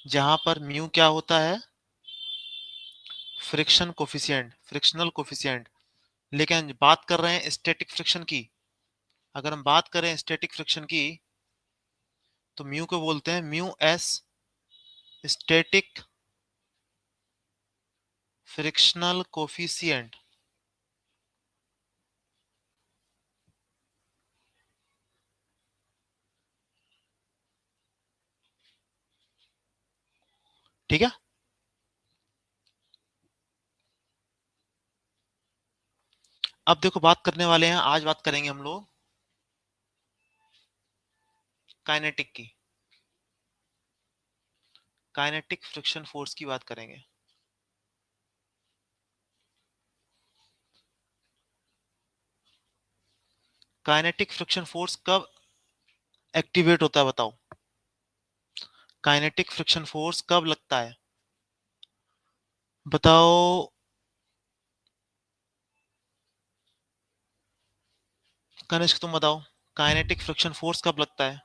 जहां पर म्यू क्या होता है, फ्रिक्शन कोफिशिएंट, फ्रिक्शनल कोफिशिएंट। लेकिन बात कर रहे हैं स्टैटिक फ्रिक्शन की। अगर हम बात करें स्टैटिक फ्रिक्शन की, तो म्यू को बोलते हैं mu S static frictional coefficient. ठीक है। अब देखो बात करने वाले हैं, आज बात करेंगे हम लोग काइनेटिक की, काइनेटिक फ्रिक्शन फोर्स की बात करेंगे। काइनेटिक फ्रिक्शन फोर्स कब एक्टिवेट होता है बताओ। काइनेटिक फ्रिक्शन फोर्स कब लगता है बताओ। कनिष्क तुम बताओ, काइनेटिक फ्रिक्शन फोर्स कब लगता है।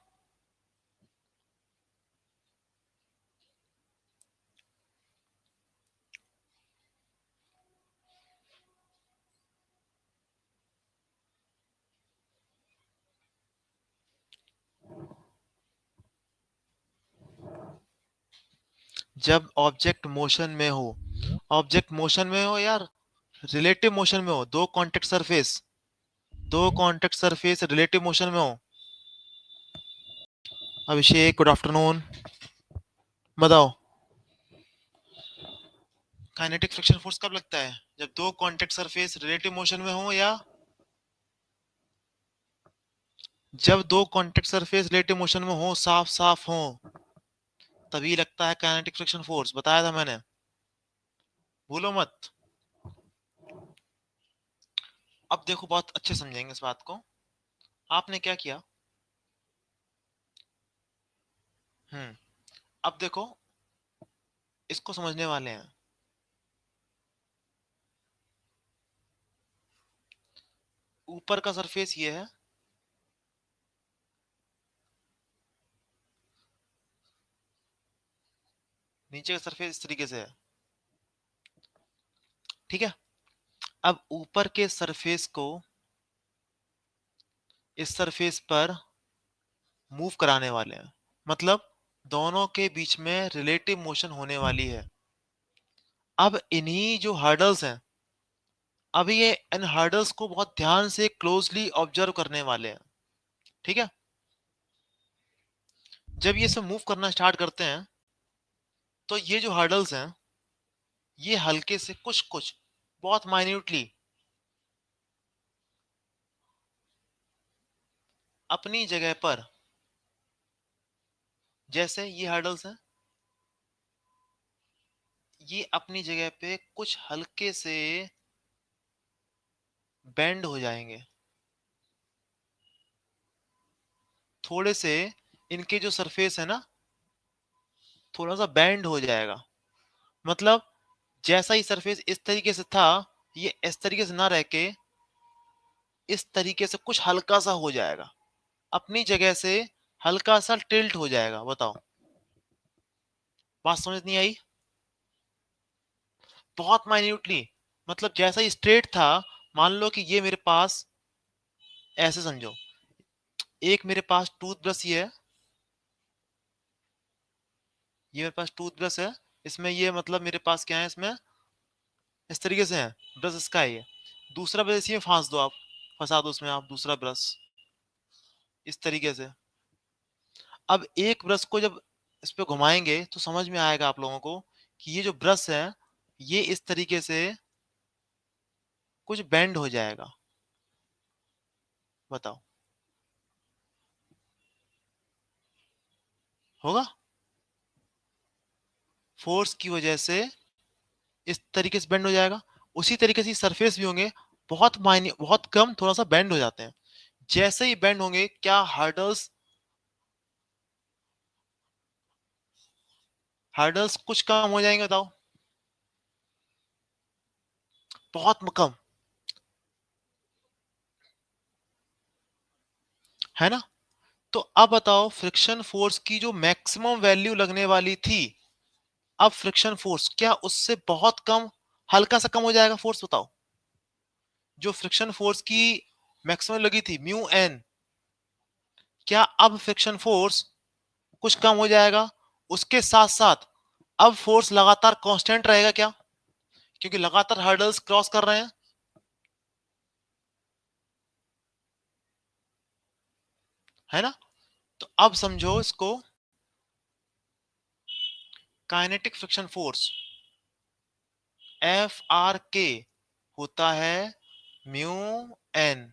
जब ऑब्जेक्ट मोशन में हो, ऑब्जेक्ट मोशन में हो यार, रिलेटिव मोशन में हो, दो कॉन्टेक्ट सरफेस रिलेटिव मोशन में हो। अभिषेक गुड आफ्टरनून, बताओ काइनेटिक फ्रिक्शन फोर्स कब लगता है, जब दो कॉन्टेक्ट सरफेस रिलेटिव मोशन में हो, या जब दो कॉन्टेक्ट सरफेस रिलेटिव मोशन में हो, साफ साफ हो, तभी लगता है काइनेटिक फ्रिक्शन फोर्स। बताया था मैंने, भूलो मत। अब देखो बहुत अच्छे समझेंगे इस बात को। आपने क्या किया, हम्म, अब देखो इसको समझने वाले हैं। ऊपर का सरफेस ये है, नीचे का सरफेस इस तरीके से है। ठीक है। अब ऊपर के सरफेस को इस सरफेस पर मूव कराने वाले हैं, मतलब दोनों के बीच में रिलेटिव मोशन होने वाली है। अब इन्हीं जो हर्डल्स हैं, अभी ये इन हर्डल्स को बहुत ध्यान से क्लोजली ऑब्जर्व करने वाले हैं। ठीक है। जब ये सब मूव करना स्टार्ट करते हैं, तो ये जो हर्डल्स हैं, ये हल्के से कुछ कुछ बहुत माइन्यूटली अपनी जगह पर, जैसे ये हर्डल्स हैं, ये अपनी जगह पे कुछ हल्के से बेंड हो जाएंगे, थोड़े से इनके जो सरफेस है ना, थोड़ा सा बेंड हो जाएगा। मतलब जैसा ही सरफेस इस तरीके से था, ये इस तरीके से ना रह के इस तरीके से कुछ हल्का सा हो जाएगा, अपनी जगह से हल्का सा टिल्ट हो जाएगा। बताओ, बात समझ नहीं आई। बहुत माइन्यूटली, मतलब जैसा ही स्ट्रेट था, मान लो कि ये मेरे पास, ऐसे समझो, एक मेरे पास टूथब्रश ये मेरे पास टूथब्रश है, इसमें ये मतलब मेरे पास क्या है, इसमें इस तरीके से है, ब्रश इसका है ये। दूसरा ब्रश इसी में फांस दो आप, फंसा दो उसमें आप दूसरा ब्रश, इस तरीके से। अब एक ब्रश को जब इस पे घुमाएंगे तो समझ में आएगा आप लोगों को कि ये जो ब्रश है, ये इस तरीके से कुछ बेंड हो जाएगा। बताओ, होगा, फोर्स की वजह से इस तरीके से बेंड हो जाएगा। उसी तरीके से सरफेस भी होंगे, बहुत माइन्य, बहुत कम, थोड़ा सा बेंड हो जाते हैं। जैसे ही बेंड होंगे, क्या हर्डल्स, हर्डल्स कुछ कम हो जाएंगे, बताओ, बहुत कम, है ना। तो अब बताओ फ्रिक्शन फोर्स की जो मैक्सिमम वैल्यू लगने वाली थी, अब फ्रिक्शन फोर्स क्या उससे बहुत कम, हल्का सा कम हो जाएगा फोर्स? बताओ। जो फ्रिक्शन फोर्स की मैक्सिमम लगी थी म्यू एन, क्या अब फ्रिक्शन फोर्स कुछ कम हो जाएगा? उसके साथ साथ अब फोर्स लगातार कांस्टेंट रहेगा क्या? क्योंकि लगातार हर्डल्स क्रॉस कर रहे हैं, है ना? तो अब समझो इसको, kinetic friction force F R के होता है म्यू एन,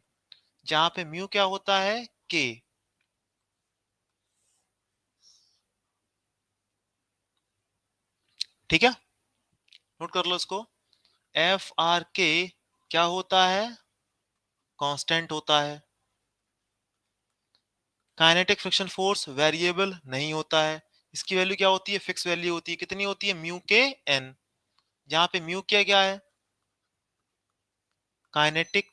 जहां पे म्यू क्या होता है? के। ठीक है, नोट कर लो इसको। एफ आर के क्या होता है? कांस्टेंट होता है। काइनेटिक फ्रिक्शन फोर्स वेरिएबल नहीं होता है, इसकी वैल्यू क्या होती है? फिक्स वैल्यू होती है। कितनी होती है? म्यू के एन, जहां पे म्यू क्या क्या है? Kinetic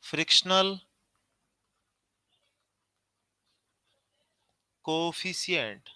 frictional coefficient.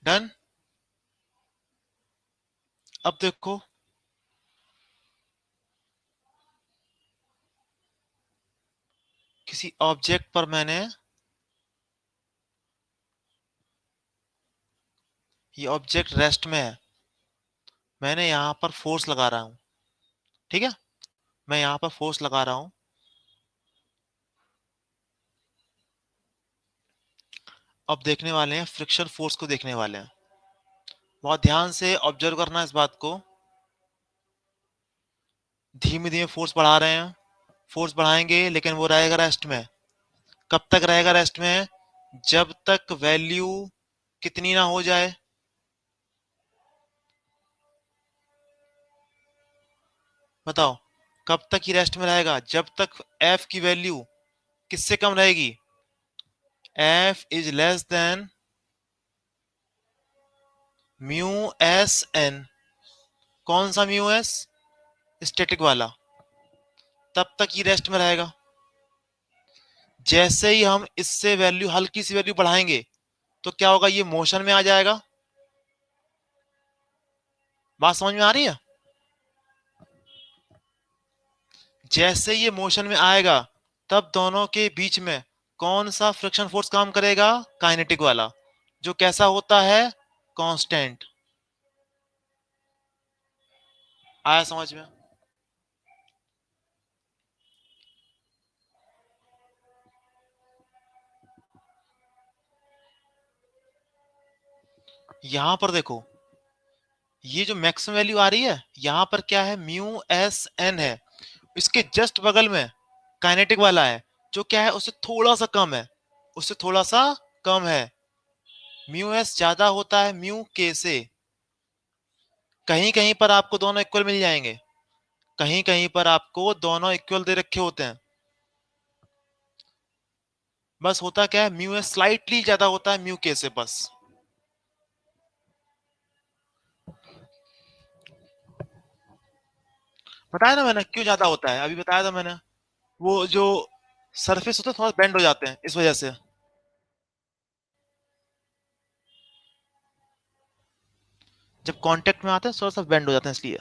डन। अब देखो, किसी ऑब्जेक्ट पर ये ऑब्जेक्ट रेस्ट में है, मैंने यहां पर फोर्स लगा रहा हूं। ठीक है, मैं यहां पर फोर्स लगा रहा हूं। अब देखने वाले हैं फ्रिक्शन फोर्स को, देखने वाले हैं। बहुत ध्यान से ऑब्जर्व करना इस बात को। धीमे धीमे फोर्स बढ़ा रहे हैं, फोर्स बढ़ाएंगे लेकिन वो रहेगा रेस्ट में। कब तक रहेगा रेस्ट में? जब तक वैल्यू कितनी ना हो जाए? बताओ, कब तक ही रेस्ट में रहेगा? जब तक एफ की वैल्यू किससे कम रहेगी? F is less than mu S N. कौन सा म्यू एस? स्टैटिक वाला। तब तक ही रेस्ट में रहेगा। जैसे ही हम इससे वैल्यू, हल्की सी वैल्यू बढ़ाएंगे, तो क्या होगा? ये मोशन में आ जाएगा। बात समझ में आ रही है? जैसे ये मोशन में आएगा, तब दोनों के बीच में कौन सा फ्रिक्शन फोर्स काम करेगा? काइनेटिक वाला, जो कैसा होता है? कांस्टेंट। आया समझ में? यहां पर देखो, ये जो मैक्सिमम वैल्यू आ रही है, यहां पर क्या है? म्यू एस एन है। इसके जस्ट बगल में काइनेटिक वाला है, जो क्या है? उससे थोड़ा सा कम है, उससे थोड़ा सा कम है। म्यू एस ज्यादा होता है म्यू के से। कहीं कहीं पर आपको दोनों इक्वल मिल जाएंगे, कहीं कहीं पर आपको दोनों इक्वल दे रखे होते हैं। बस होता क्या है? म्यू एस स्लाइटली ज्यादा होता है म्यू के से, बस। बताया ना मैंने क्यों ज्यादा होता है, अभी बताया था मैंने। वो जो सरफेस होता है थोड़ा बेंड हो जाते हैं इस वजह से। जब कांटेक्ट में आते हैं थोड़ा सा बेंड हो जाते हैं, इसलिए।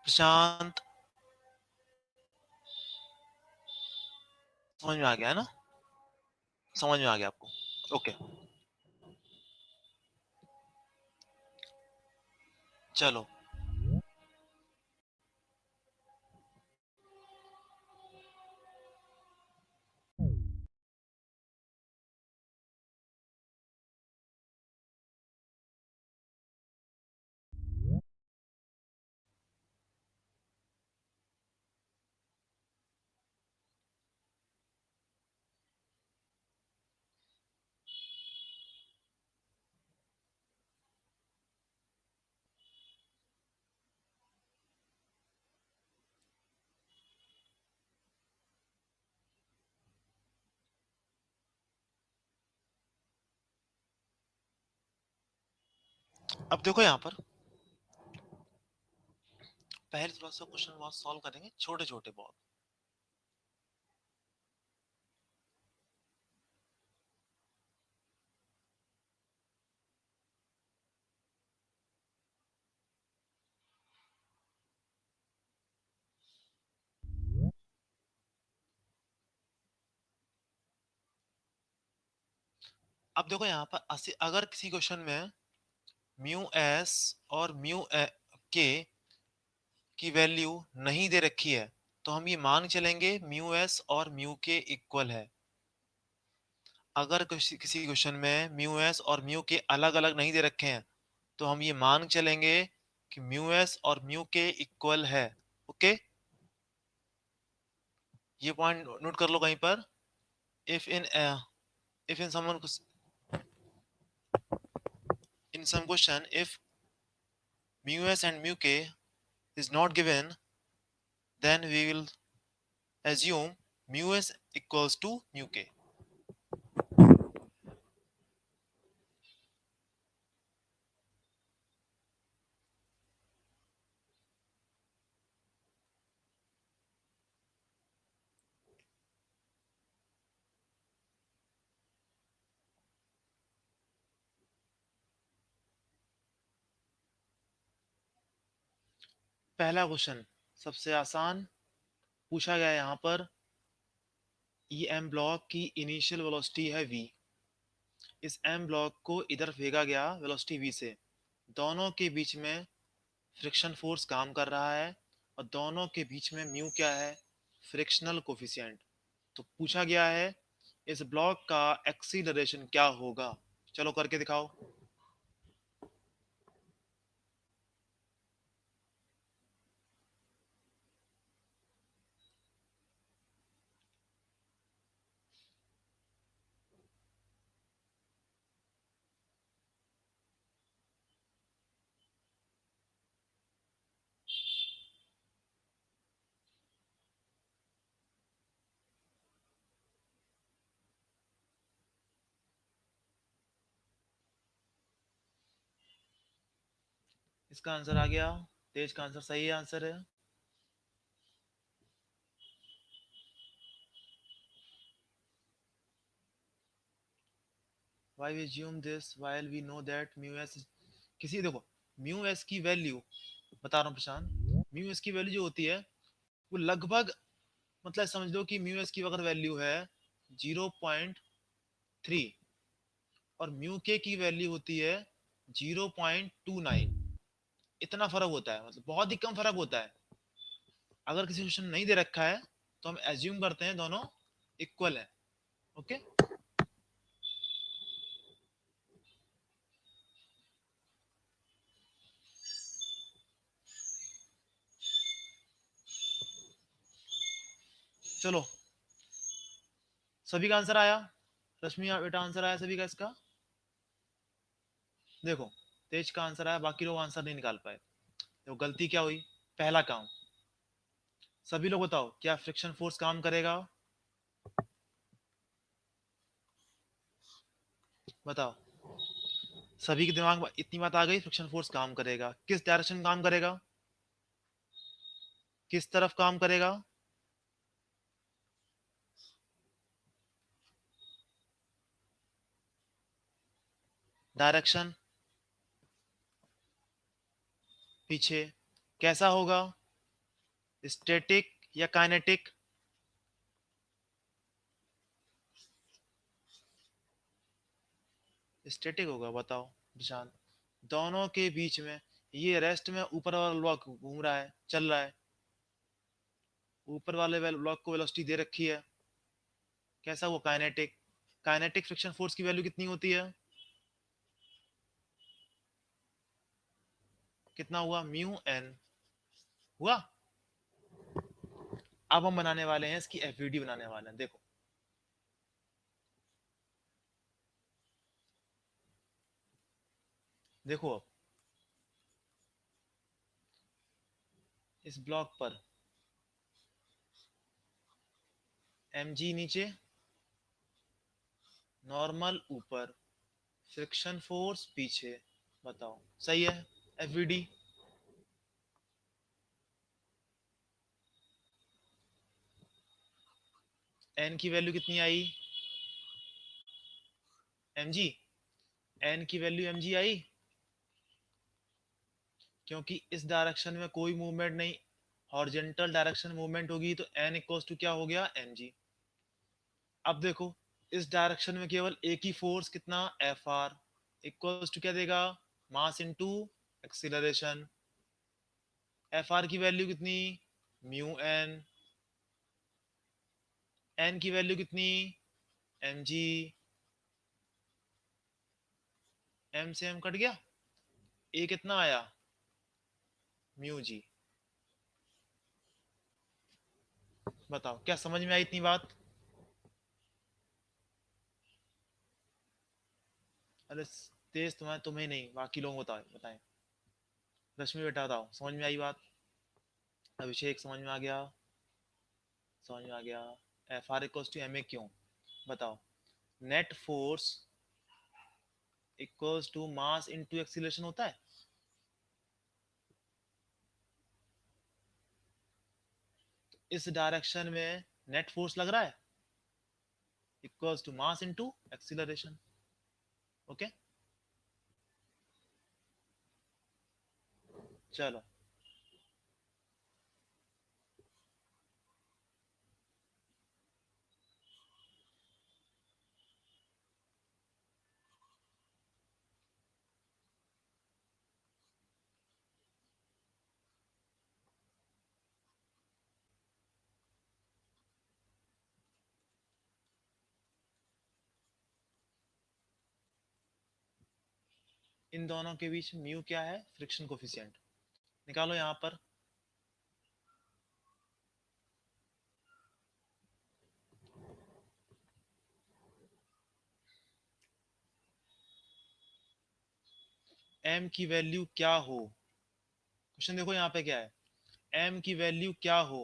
प्रशांत, समझ में आ गया है ना? समझ में आ गया आपको? ओके, चलो। अब देखो यहाँ पर पहले थोड़ा सा क्वेश्चन बहुत सॉल्व करेंगे, छोटे छोटे बहुत। अब देखो यहाँ पर अगर किसी क्वेश्चन में म्यू एस और म्यू के की वैल्यू नहीं दे रखी है, तो हम ये मान चलेंगे म्यू एस और म्यू के इक्वल है। अगर किसी क्वेश्चन में म्यू एस और म्यू के अलग अलग नहीं दे रखे हैं, तो हम ये मान चलेंगे कि म्यू एस और म्यू के इक्वल है। ओके, ये पॉइंट नोट कर लो कहीं पर। If in if in someone in some question if mu s and mu k is not given, then we will assume mu s equals to mu k। पहला question सबसे आसान पूछा गया यहाँ पर। ई एम ब्लॉक की initial velocity है v, इस एम ब्लॉक को इधर फेंका गया वेलोसिटी v से, दोनों के बीच में फ्रिक्शन फोर्स काम कर रहा है और दोनों के बीच में म्यू क्या है, फ्रिक्शनल कोफिशिएंट। तो पूछा गया है इस ब्लॉक का एक्सीलरेशन क्या होगा। चलो करके दिखाओ। इसका आंसर आ गया, तेज का आंसर सही आंसर है। why we assume this while we know that mu s किसी देखो म्यू एस की वैल्यू बता रहा हूँ प्रशांत। म्यू एस की वैल्यू जो होती है वो लगभग, मतलब समझ लो कि म्यू एस की अगर वैल्यू है 0.3 और म्यू के की वैल्यू होती है 0.29, इतना फर्क होता है, मतलब बहुत ही कम फर्क होता है। अगर किसी क्वेश्चन नहीं दे रखा है तो हम एज्यूम करते हैं दोनों इक्वल है। ओके, चलो सभी का आंसर आया। रश्मि बेटा आंसर आया सभी का इसका। देखो तेज का आंसर आया, बाकी लोग आंसर नहीं निकाल पाए। तो गलती क्या हुई, पहला काम, सभी लोग बताओ क्या फ्रिक्शन फोर्स काम करेगा, बताओ। सभी के दिमाग में इतनी बात आ गई, फ्रिक्शन फोर्स काम करेगा, किस डायरेक्शन काम करेगा, किस तरफ काम करेगा। डायरेक्शन पीछे। कैसा होगा, स्टैटिक या काइनेटिक। स्टैटिक होगा, बताओ निशान। दोनों के बीच में ये रेस्ट में ऊपर वाला ब्लॉक घूम रहा है, चल रहा है, ऊपर वाले ब्लॉक को वेलोसिटी दे रखी है, कैसा वो काइनेटिक। काइनेटिक फ्रिक्शन फोर्स की वैल्यू कितनी होती है, कितना हुआ, म्यू एन हुआ। अब हम बनाने वाले हैं इसकी एफवीडी बनाने वाले हैं, देखो। देखो अब इस ब्लॉक पर एम जी नीचे, नॉर्मल ऊपर, फ्रिक्शन फोर्स पीछे, बताओ सही है। एफवीडी। एन की वैल्यू कितनी आई? mg। एन की वैल्यू mg आई, क्योंकि इस डायरेक्शन में कोई मूवमेंट नहीं, हॉरिजॉन्टल डायरेक्शन मूवमेंट होगी, तो एन इक्वल्स टू क्या हो गया? mg। अब देखो, इस डायरेक्शन में केवल एक ही फोर्स, कितना? एफ आर, इक्वल्स टू क्या देगा? Mass into acceleration. F R की वैल्यू कितनी? Mu N. एन की वैल्यू कितनी? M G. एम से एम कट गया, ए कितना आया? Mu G. बताओ क्या समझ में आई इतनी बात? अरे तेज तुम्हें नहीं, बाकी लोग बताओ, बताएं। रश्मि बेटा बताओ, समझ में आई बात? अभिषेक समझ में आ गया? समझ में आ गया। F R equals to M A क्यों? बताओ। Net force equals to mass into acceleration होता है। इस डायरेक्शन में नेट फोर्स लग रहा है, equals to mass into acceleration. Okay, चलो। इन दोनों के बीच म्यू क्या है? Friction coefficient. निकालो यहां पर। एम की वैल्यू क्या हो? क्वेश्चन देखो यहाँ पे क्या है। एम की वैल्यू क्या हो?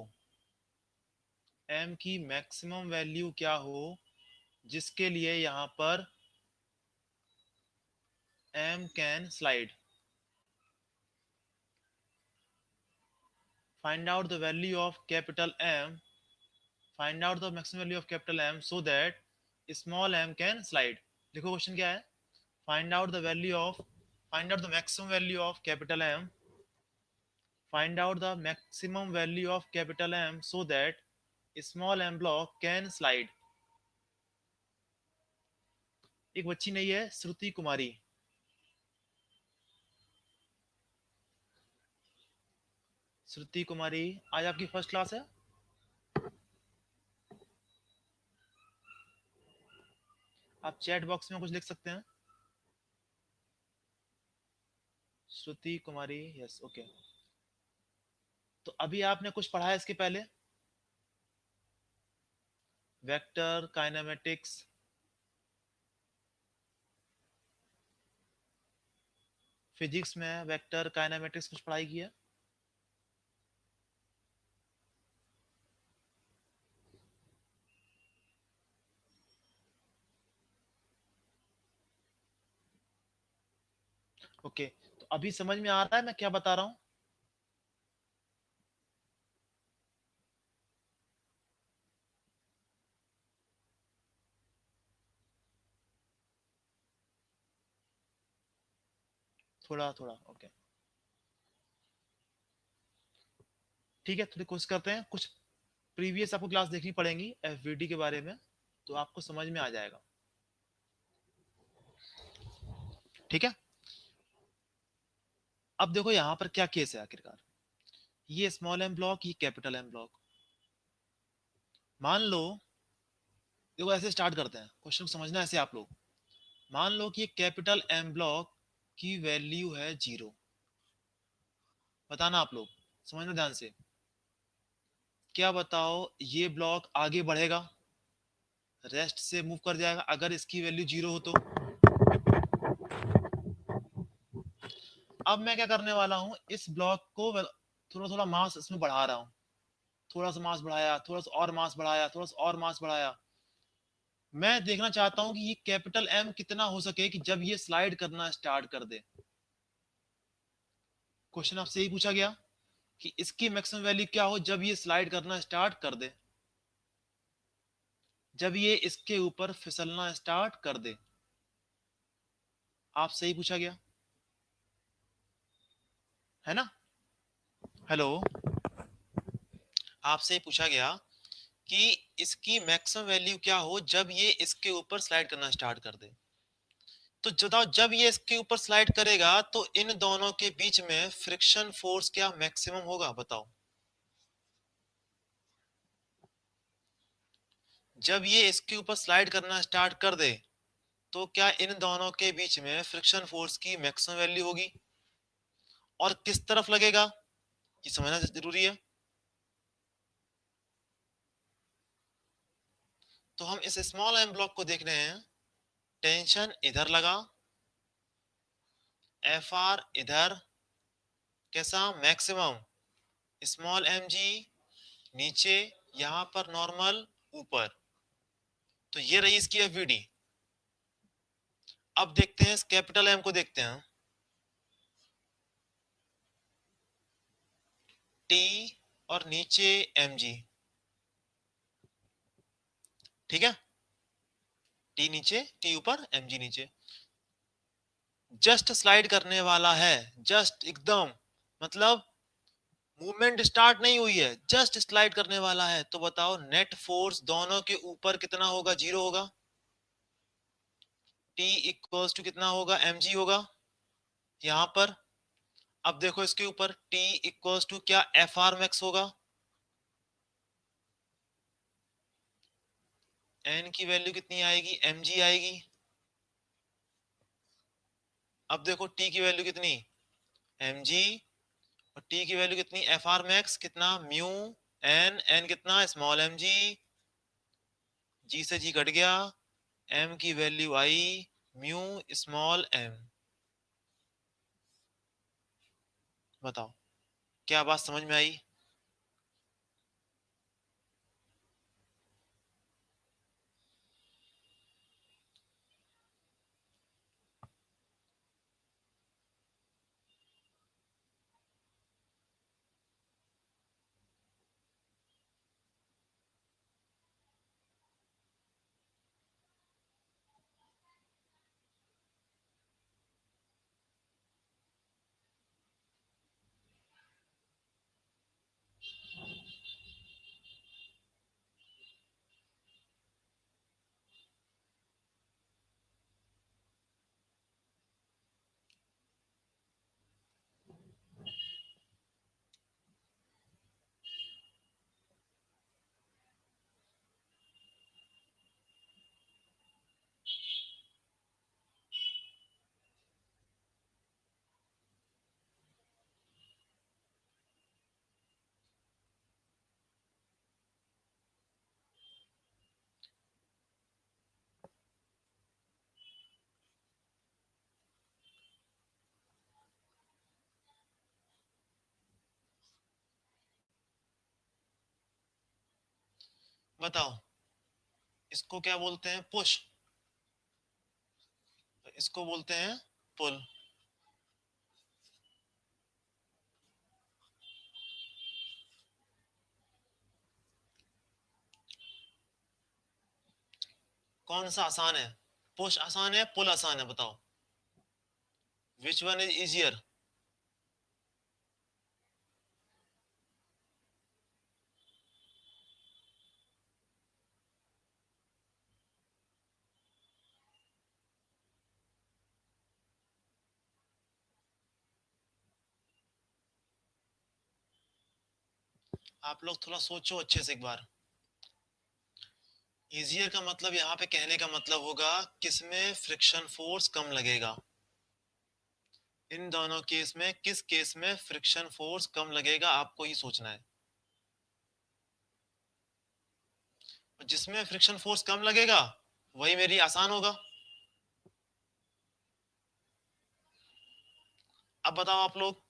एम की मैक्सिमम वैल्यू क्या हो, जिसके लिए यहाँ पर M can slide. Find out the value of capital M, find out the maximum value of capital M so that small M can slide. देखो क्वेश्चन क्या है। Find out the value of, find out the maximum value of capital M, find out the maximum value of capital M so that small m block can slide। एक बच्ची नहीं है, श्रुति कुमारी। श्रुति कुमारी, आज आपकी first class है। आप चैट बॉक्स में कुछ लिख सकते हैं। श्रुति कुमारी, यस, ओके। तो अभी आपने कुछ पढ़ा है इसके पहले? वेक्टर काइनेमेटिक्स, फिजिक्स में वेक्टर काइनेमेटिक्स कुछ पढ़ाई की है? ओके, तो अभी समझ में आ रहा है मैं क्या बता रहा हूँ? थोड़ा थोड़ा, ओके। ठीक है, थोड़ी कोशिश करते हैं। कुछ प्रीवियस आपको क्लास देखनी पड़ेगी एफवीडी के बारे में, तो आपको समझ में आ जाएगा। ठीक है, अब देखो यहाँ पर क्या केस है आखिरकार। ये स्मॉल एम ब्लॉक, ये कैपिटल एम ब्लॉक। मान लो, देखो ऐसे स्टार्ट करते हैं क्वेश्चन को, समझना ऐसे आप लोग। मान लो कि ये कैपिटल एम ब्लॉक की वैल्यू है 0। बताना आप लोग, समझना ध्यान से। क्या बताओ, ये ब्लॉक आगे बढ़ेगा, रेस्ट से मूव कर जाएगा अगर इसकी वैल्यू 0 हो तो? अब मैं क्या करने वाला हूँ, इस ब्लॉक को थोड़ा थोड़ा मास इसमें बढ़ा रहा हूँ। थोड़ा सा मास बढ़ाया, थोड़ा सा और मास बढ़ाया, थोड़ा सा और मास बढ़ाया। मैं देखना चाहता हूं कि ये कैपिटल एम कितना हो सके कि जब ये स्लाइड करना स्टार्ट कर दे। क्वेश्चन आपसे यही पूछा गया कि इसकी मैक्सिमम वैल्यू क्या हो जब ये स्लाइड करना स्टार्ट कर दे, जब ये इसके ऊपर फिसलना स्टार्ट कर दे। आपसे ही पूछा गया है ना। हेलो, आपसे ही पूछा गया कि इसकी मैक्सिमम वैल्यू क्या हो जब ये इसके ऊपर स्लाइड करना स्टार्ट कर दे। तो बताओ, जब ये इसके ऊपर स्लाइड करेगा तो इन दोनों के बीच में फ्रिक्शन फोर्स क्या मैक्सिमम होगा, बताओ। जब ये इसके ऊपर स्लाइड करना स्टार्ट कर दे तो क्या इन दोनों के बीच में फ्रिक्शन फोर्स की मैक्सिमम वैल्यू होगी, और किस तरफ लगेगा ये समझना जरूरी है। तो हम इस स्मॉल एम ब्लॉक को देख रहे हैं, टेंशन इधर लगा, एफ आर इधर, कैसा मैक्सिमम, स्मॉल एम जी नीचे, यहां पर नॉर्मल ऊपर। तो ये रही इसकी एफवीडी। अब देखते हैं इस कैपिटल एम को, देखते हैं टी और नीचे एम जी, ठीक है। टी नीचे, टी ऊपर, एम जी नीचे, जस्ट स्लाइड करने वाला है, जस्ट एकदम, मतलब मूवमेंट स्टार्ट नहीं हुई है, जस्ट स्लाइड करने वाला है। तो बताओ नेट फोर्स दोनों के ऊपर कितना होगा, जीरो होगा। टी इक्वल्स टू कितना होगा, एम जी होगा यहां पर। अब देखो इसके ऊपर टी इक्वल्स टू क्या, एफ आर मैक्स होगा। एन की वैल्यू कितनी आएगी, एम जी आएगी। अब देखो टी की वैल्यू कितनी, एम जी, और टी की वैल्यू कितनी, एफ आर मैक्स कितना, म्यू एन, एन कितना, स्मॉल एम जी, जी से जी कट गया, एम की वैल्यू आई म्यू स्मॉल एम। बताओ क्या बात समझ में आई। बताओ इसको क्या बोलते हैं, पुश, इसको बोलते हैं पुल। कौन सा आसान है, पुश आसान है, पुल आसान है, बताओ विच वन इज इजियर। आप लोग थोड़ा सोचो अच्छे से एक बार। इजियर का मतलब यहाँ पे कहने का मतलब होगा किसमें फ्रिक्शन फोर्स कम लगेगा, इन दोनों केस में किस केस में फ्रिक्शन फोर्स कम लगेगा, आपको ही सोचना है। जिसमें फ्रिक्शन फोर्स कम लगेगा वही मेरी आसान होगा। अब बताओ आप लोग।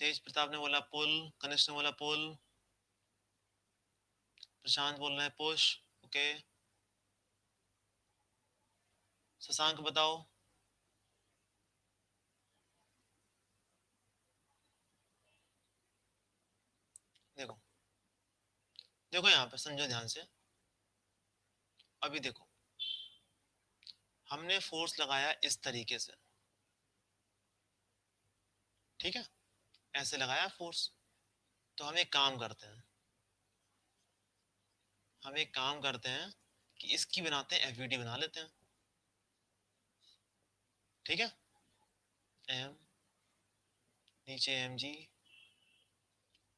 तेज प्रताप ने बोला पुल, कनिष्ठ ने बोला पुल, प्रशांत बोल रहे हैं पुश। ओके, शशांक बताओ। देखो देखो यहाँ पे समझो ध्यान से। अभी देखो, हमने फोर्स लगाया इस तरीके से, ठीक है, ऐसे लगाया फोर्स। तो हम एक काम करते हैं, कि इसकी बनाते हैं एफवीडी बना लेते हैं, ठीक है। एम, नीचे एम जी,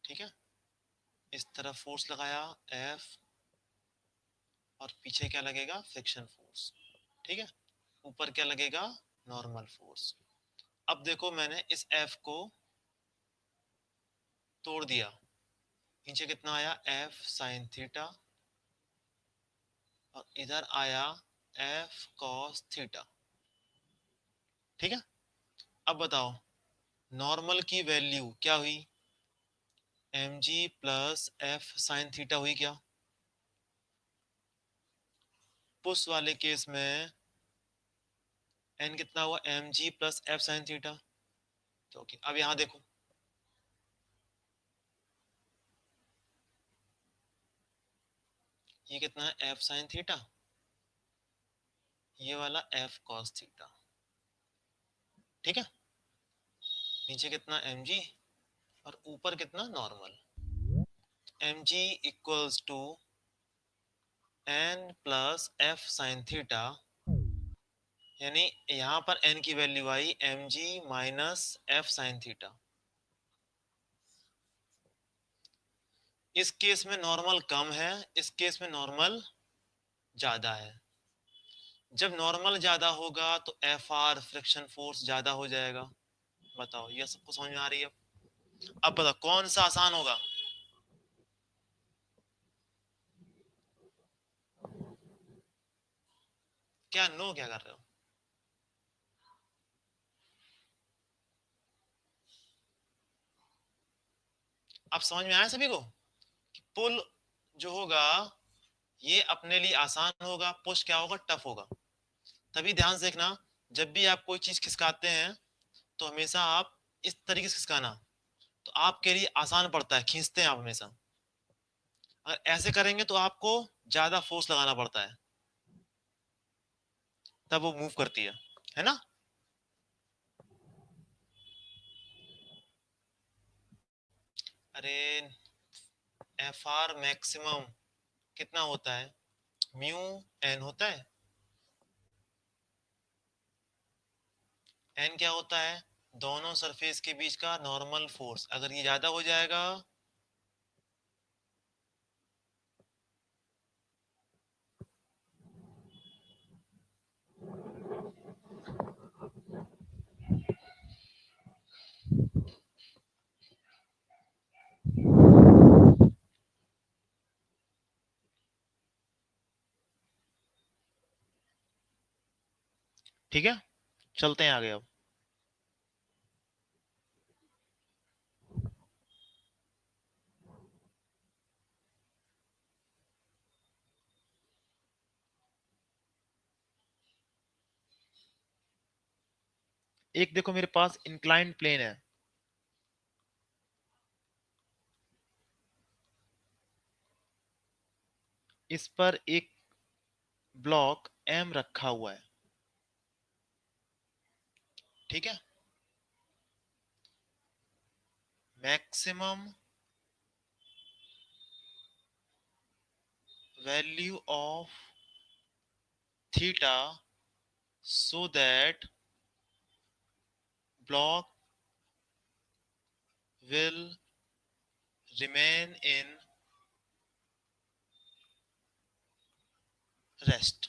ठीक है। इस तरफ फोर्स लगाया एफ, और पीछे क्या लगेगा, फ्रिक्शन फोर्स, ठीक है। ऊपर क्या लगेगा, नॉर्मल फोर्स। अब देखो मैंने इस एफ को तोड़ दिया, नीचे कितना आया, एफ साइन थीटा, और इधर आया एफ कॉस थीटा, ठीक है। अब बताओ नॉर्मल की वैल्यू क्या हुई, M G plus F sine theta हुई क्या। पुश वाले केस में एन कितना हुआ, M G plus F sine theta. तो ओके, अब यहां देखो, ये कितना है, एफ साइन थीटा, ये वाला एफ कॉस थीटा, ठीक है। नीचे कितना, एम जी, और ऊपर कितना, normal. M G equals to N plus F sine theta, यानी यहां पर n की वैल्यू आई M G minus F sine theta. इस केस में नॉर्मल कम है, इस केस में नॉर्मल ज्यादा है। जब नॉर्मल ज्यादा होगा तो एफ आर फ्रिक्शन फोर्स ज्यादा हो जाएगा। बताओ ये सबको समझ में आ रही है। अब बताओ कौन सा आसान होगा। क्या नो, क्या कर रहे हो। अब समझ में आया सभी को कि पुल जो होगा ये अपने लिए आसान होगा, पुश क्या होगा, टफ होगा। तभी ध्यान से देखना, जब भी आप कोई चीज खिसकाते हैं तो हमेशा आप इस तरीके से खिसकाना, तो आपके लिए आसान पड़ता है, खींचते हैं आप हमेशा। अगर ऐसे करेंगे तो आपको ज्यादा फोर्स लगाना पड़ता है, तब वो मूव करती है ना। अरे एफ आर मैक्सिमम कितना होता है, म्यू एन होता है। एन क्या होता है, दोनों सरफेस के बीच का नॉर्मल फोर्स। अगर ये ज्यादा हो जाएगा, ठीक है, चलते हैं आगे अब। एक देखो मेरे पास इंक्लाइंड प्लेन है, इस पर एक ब्लॉक एम रखा हुआ है, ठीक है। Maximum value of theta so that block will remain in rest,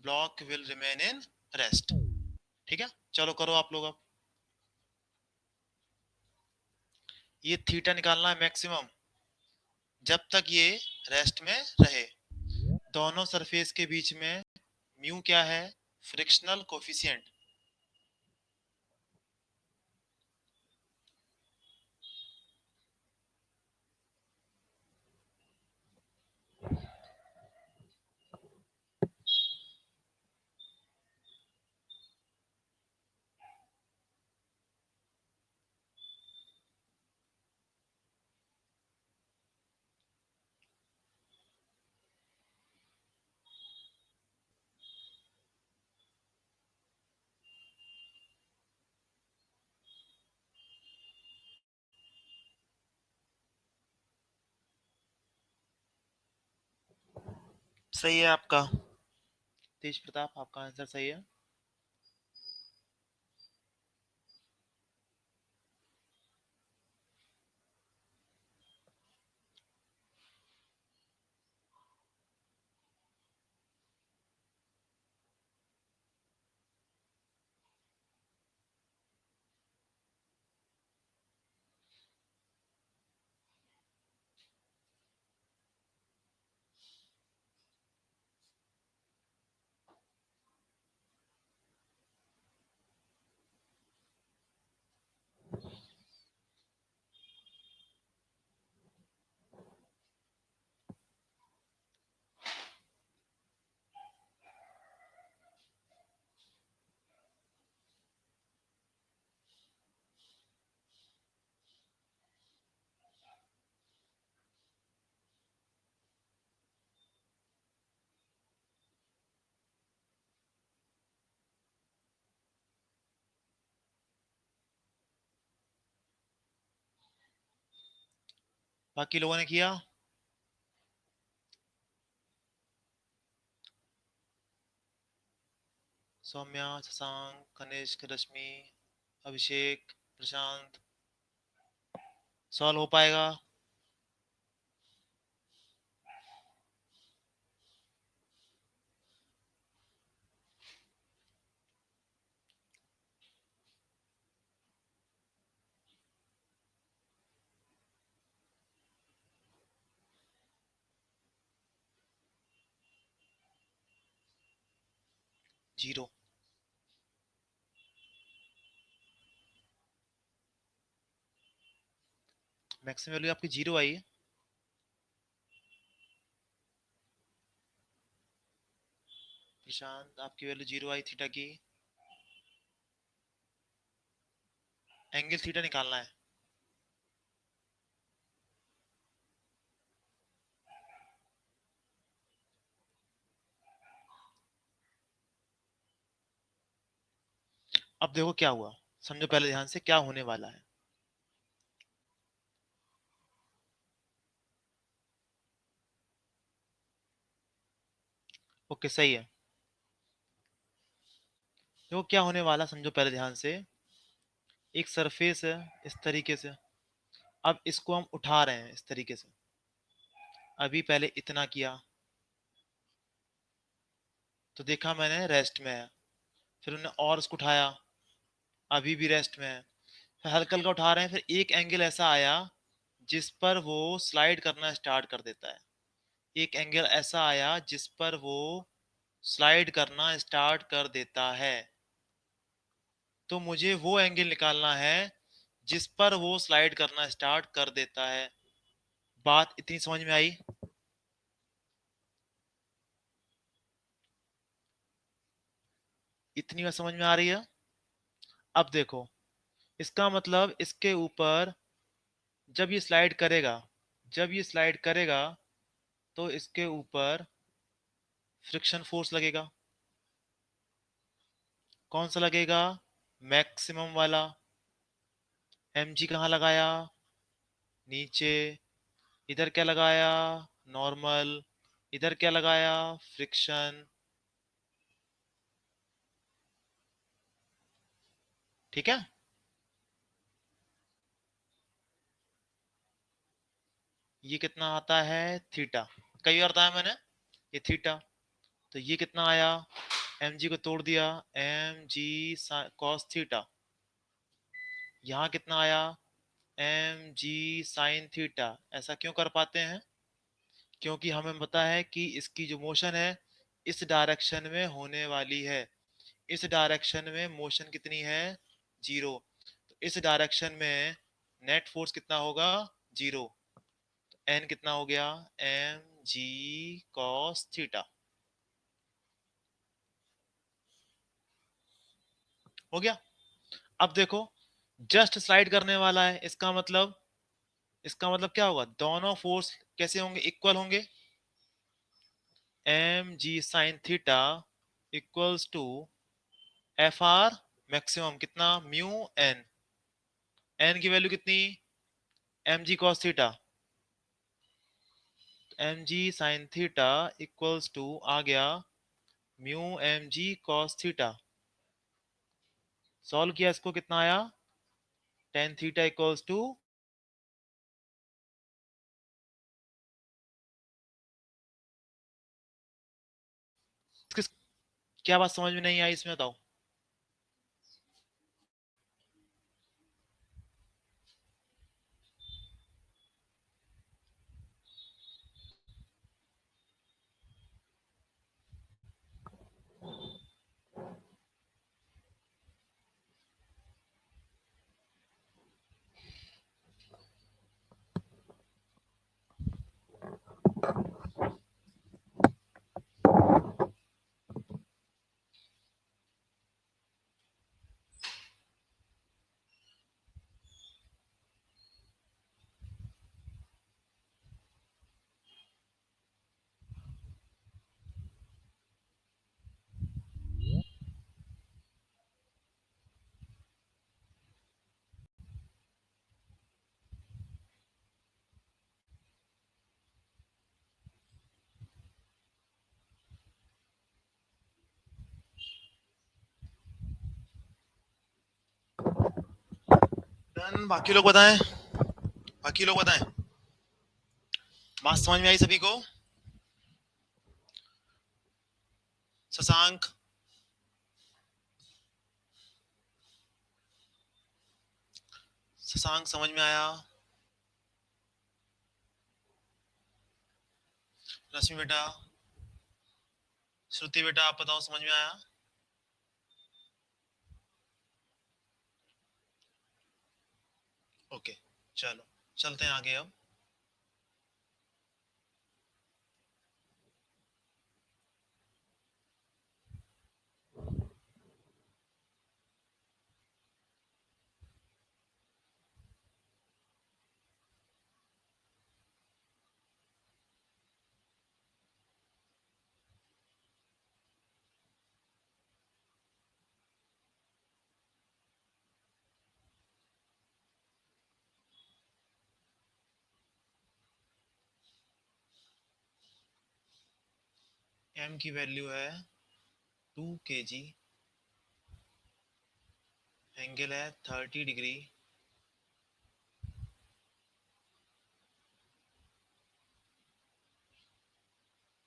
block will remain in rest, ठीक है। चलो करो आप लोग अब, ये थीटा निकालना है मैक्सिमम, जब तक ये रेस्ट में रहे। दोनों सरफेस के बीच में म्यू क्या है, फ्रिक्शनल कोफिशिएंट, सही है आपका। तेज प्रताप, आपका आंसर सही है। बाकी लोगों ने किया। सौम्या, शशांक, कनिष्क, रश्मि, अभिषेक, प्रशांत। सॉल्व हो पाएगा? 0। मैक्सिमम वैल्यू आपकी 0 आई है। प्रशांत, आपकी वैल्यू 0 आई थीटा की। एंगल थीटा निकालना है। अब देखो क्या हुआ, समझो पहले ध्यान से क्या होने वाला है। ओके, सही है। देखो क्या होने वाला, समझो पहले ध्यान से। एक सरफेस है इस तरीके से। अब इसको हम उठा रहे हैं इस तरीके से। अभी पहले इतना किया तो देखा मैंने रेस्ट में है। फिर उन्होंने और उसको उठाया, अभी भी रेस्ट में है। फिर हल्का हल्का उठा रहे हैं, फिर एक एंगल ऐसा आया जिस पर वो स्लाइड करना स्टार्ट कर देता है। एक एंगल ऐसा आया जिस पर वो स्लाइड करना स्टार्ट कर देता है। तो मुझे वो एंगल निकालना है जिस पर वो स्लाइड करना स्टार्ट कर देता है। बात इतनी समझ में आई? इतनी बात समझ में आ रही है? अब देखो, इसका मतलब इसके ऊपर जब ये स्लाइड करेगा, जब ये स्लाइड करेगा तो इसके ऊपर फ्रिक्शन फोर्स लगेगा। कौन सा लगेगा? मैक्सिमम वाला। mg कहाँ लगाया? नीचे। इधर क्या लगाया? नॉर्मल। इधर क्या लगाया? फ्रिक्शन। ठीक है। ये कितना आता है? थीटा। कई बार बताया मैंने, ये थीटा। तो ये कितना आया? mg को तोड़ दिया, mg cos थीटा। यहाँ कितना आया? mg sin theta. ऐसा क्यों कर पाते हैं? क्योंकि हमें पता है कि इसकी जो मोशन है इस डायरेक्शन में होने वाली है। इस डायरेक्शन में मोशन कितनी है? 0। तो इस डायरेक्शन में नेट फोर्स कितना होगा? 0। तो n कितना हो गया? mg cos theta. हो गया। अब देखो, जस्ट स्लाइड करने वाला है, इसका मतलब क्या होगा? दोनों फोर्स कैसे होंगे? इक्वल होंगे। mg sin theta equals to F R maximum, कितना? Mu N. एन की वैल्यू कितनी? mg cos theta. M G sine theta equals to आ गया mu M G cos theta. Solve किया इसको, कितना आया, टेन थीटा इक्वल्स टू, क्या बात समझ में नहीं आई इसमें बताओ। डन। बाकी लोग बताएं, बाकी लोग बताएं, बात समझ में आई सभी को। शशांक, शशांक समझ में आया। रश्मि बेटा, श्रुति बेटा, आप बताओ समझ में आया। ओके, चलो चलते हैं आगे अब। एम की वैल्यू है 2 kg, एंगल है 30 डिग्री,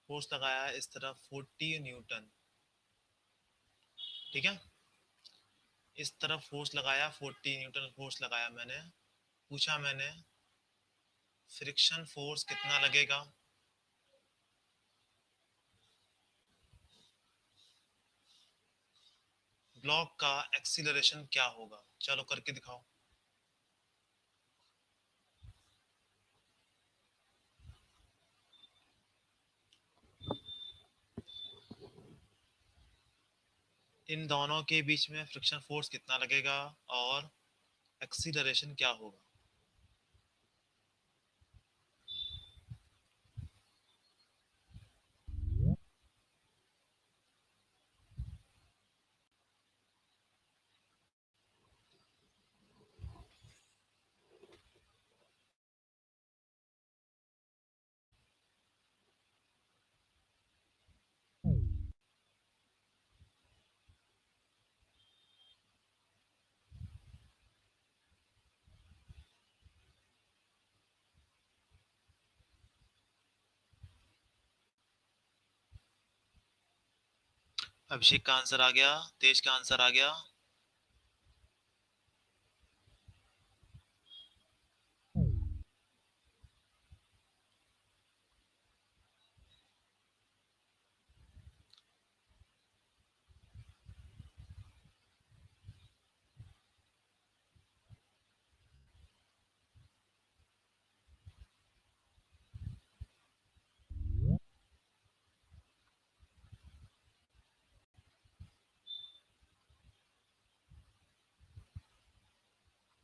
फोर्स लगाया है इस तरफ 40 न्यूटन। ठीक है, इस तरफ फोर्स लगाया 40 न्यूटन फोर्स लगाया मैंने। पूछा मैंने फ्रिक्शन फोर्स कितना लगेगा। ब्लॉक का एक्सीलरेशन क्या होगा, चलो करके दिखाओ। इन दोनों के बीच में फ्रिक्शन फोर्स कितना लगेगा और एक्सीलरेशन क्या होगा। अभिषेक का आंसर आ गया, तेज का आंसर आ गया।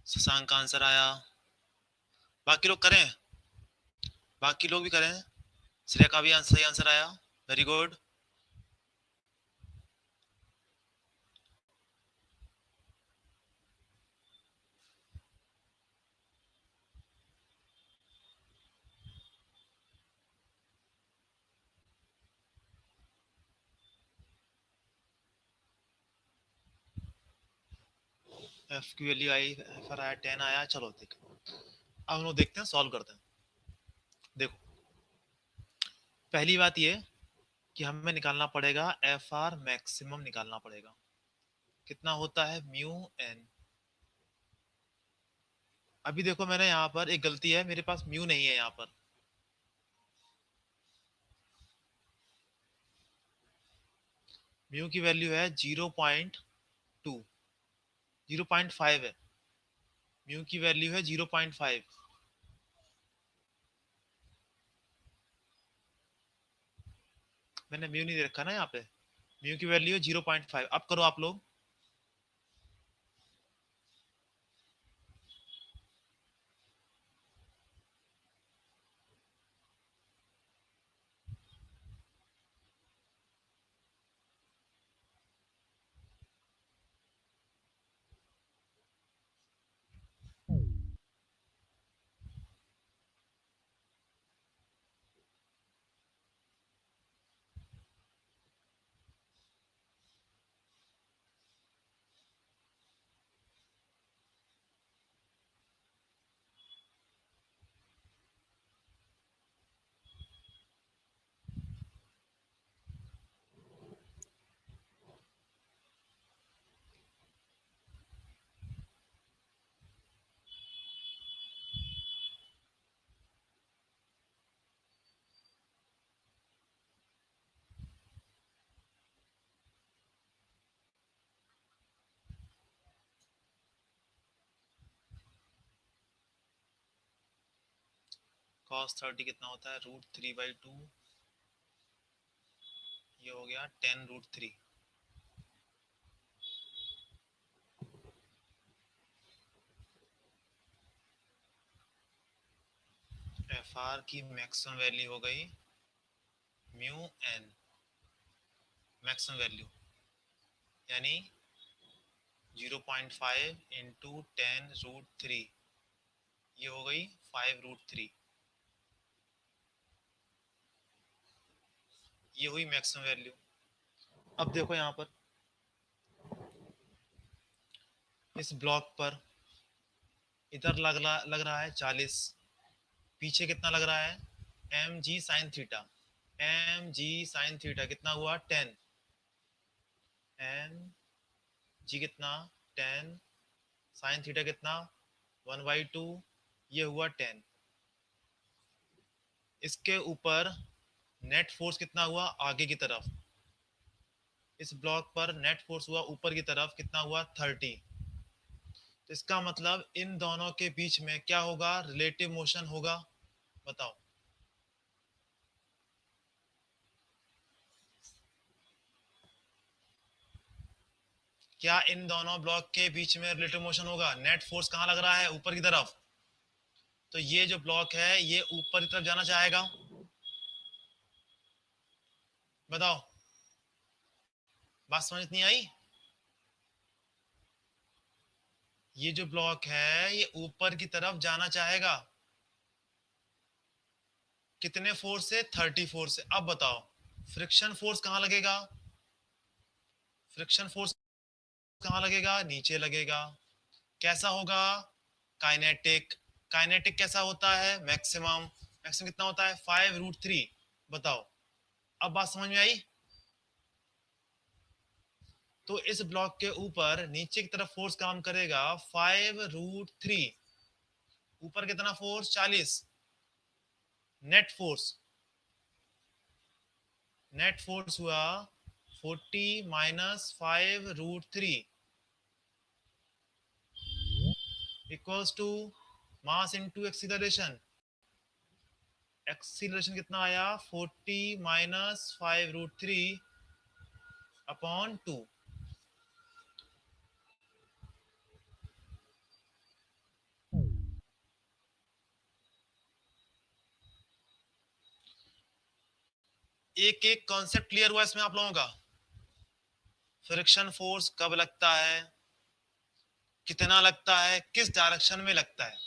शशांक का आंसर आया। बाकी लोग करें, बाकी लोग भी करें। श्रेया का भी आंसर, सही आंसर आया, वेरी गुड। एफ की वैल्यू आई, एफ आर आया 10 आया, चलो देखो अब हम लोग देखते हैं, सॉल्व करते हैं। देखो पहली बात ये कि हमें निकालना पड़ेगा एफ आर मैक्सिमम निकालना पड़ेगा। कितना होता है म्यू एन। अभी देखो मैंने यहाँ पर एक गलती है, मेरे पास म्यू नहीं है यहाँ पर। म्यू की वैल्यू है 0.2, 0.5 है। म्यू की वैल्यू है 0.5। मैंने म्यू नहीं दे रखा ना यहाँ पे। म्यू की वैल्यू है 0.5। अब करो आप लोग। cos 30 कितना होता है, √3/2। ये हो गया 10√3। एफ आर की मैक्सिमम वैल्यू हो गई म्यू एन, मैक्सिमम वैल्यू यानी 0.5 इंटू 10√3, ये हो गई 5√3। ये हुई मैक्सिमम वैल्यू। अब देखो यहाँ पर इस ब्लॉक पर इधर लग रहा है 40, पीछे कितना लग रहा है M G sine theta. M G sine theta कितना हुआ 10। एम जी कितना 10, साइन थीटा कितना 1/2, ये हुआ 10। इसके ऊपर नेट फोर्स कितना हुआ आगे की तरफ, इस ब्लॉक पर नेट फोर्स हुआ ऊपर की तरफ, कितना हुआ 30। तो इसका मतलब इन दोनों के बीच में क्या होगा, रिलेटिव मोशन होगा। बताओ क्या इन दोनों ब्लॉक के बीच में रिलेटिव मोशन होगा। नेट फोर्स कहाँ लग रहा है ऊपर की तरफ, तो ये जो ब्लॉक है ये ऊपर की तरफ जाना चाहेगा। बताओ बात समझ नहीं आई। ये जो ब्लॉक है ये ऊपर की तरफ जाना चाहेगा, कितने फोर्स से 30 फोर्स से। अब बताओ फ्रिक्शन फोर्स कहाँ लगेगा, फ्रिक्शन फोर्स कहाँ लगेगा, नीचे लगेगा। कैसा होगा, काइनेटिक। काइनेटिक कैसा होता है, मैक्सिमम। मैक्सिमम कितना होता है 5√3। बताओ अब बात समझ में आई। तो इस ब्लॉक के ऊपर नीचे की तरफ फोर्स काम करेगा 5√3। ऊपर कितना force 40। Net force, net force हुआ 40 minus 5√3 equals to mass into acceleration. Acceleration कितना आया 40 माइनस 5√3 अपॉन 2। एक एक कॉन्सेप्ट क्लियर हुआ इसमें आप लोगों का। फ्रिक्शन फोर्स कब लगता है, कितना लगता है, किस डायरेक्शन में लगता है।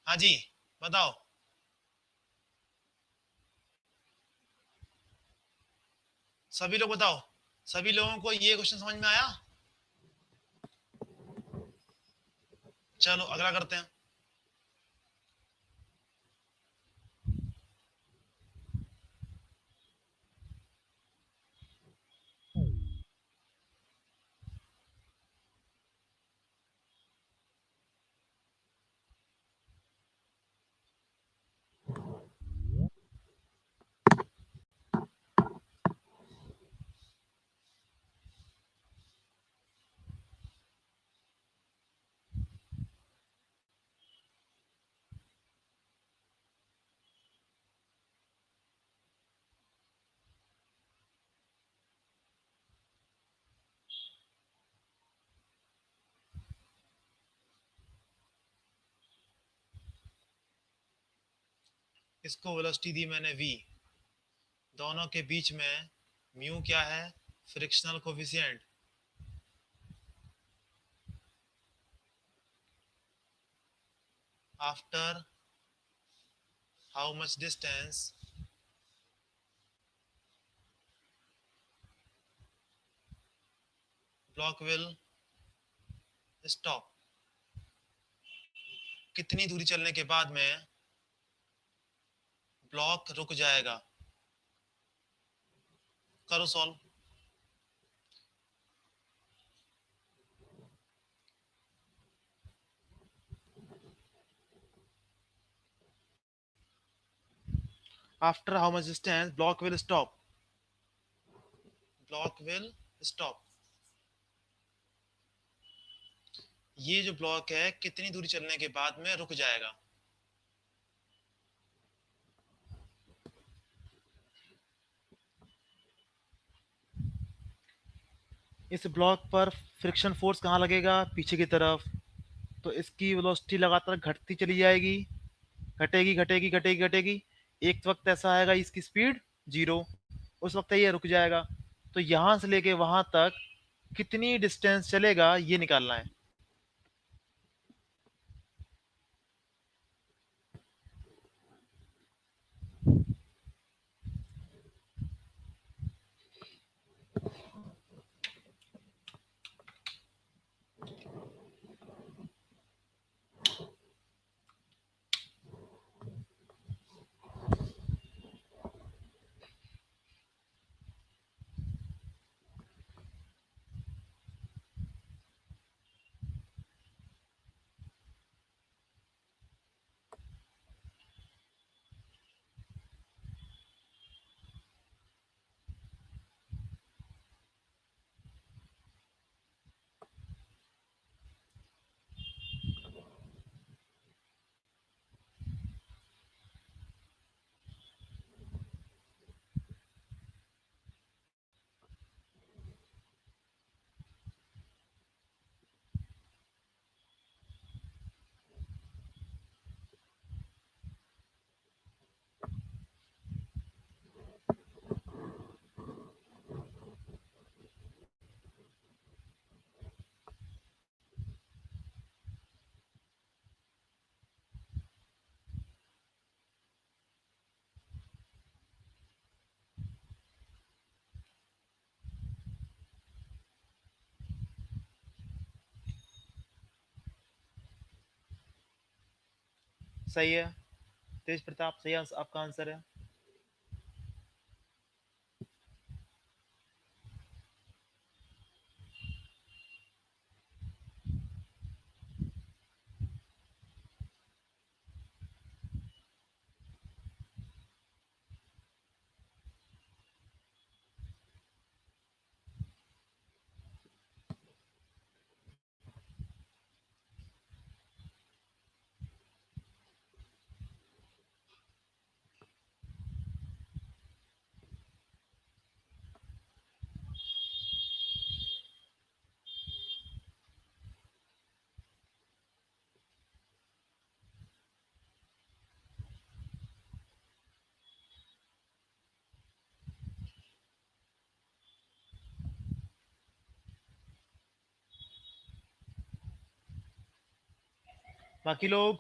हाँ जी बताओ। सभी लोग बताओ, सभी लोगों को ये क्वेश्चन समझ में आया? चलो अगला करते हैं। इसको वेलोसिटी दी मैंने v, दोनों के बीच में म्यू क्या है? Frictional coefficient. After how much distance block will stop, कितनी दूरी चलने के बाद में ब्लॉक रुक जाएगा? करो solve. After how much distance block will stop, block will stop. ये जो ब्लॉक है कितनी दूरी चलने के बाद में रुक जाएगा? इस ब्लॉक पर फ्रिक्शन फोर्स कहाँ लगेगा? पीछे की तरफ। तो इसकी वेलोसिटी लगातार घटती चली जाएगी, घटेगी घटेगी घटेगी घटेगी। एक वक्त ऐसा आएगा इसकी स्पीड जीरो, उस वक्त ये रुक जाएगा। तो यहां से लेके वहां तक कितनी डिस्टेंस चलेगा ये निकालना है। सही है तेज प्रताप, सही आपका आंसर है। बाकी लोग,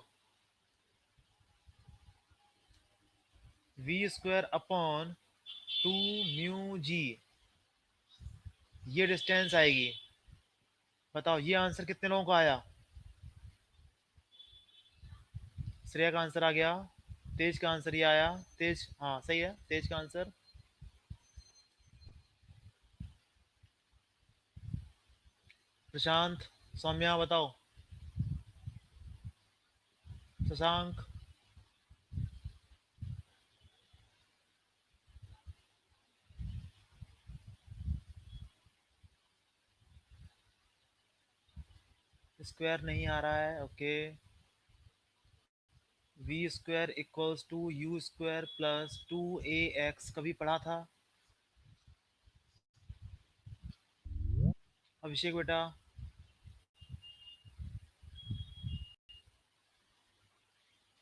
V square upon two mu G, ये डिस्टेंस आएगी। बताओ ये आंसर कितने लोगों का आया? श्रेया का आंसर आ गया, तेज का आंसर ये आया। तेज, हाँ सही है, तेज का आंसर। प्रशांत, सौम्या बताओ। शशांक। स्क्वायर नहीं आ रहा है, okay. V square equals to U square plus 2ax, कभी पढ़ा था? अभिषेक बेटा।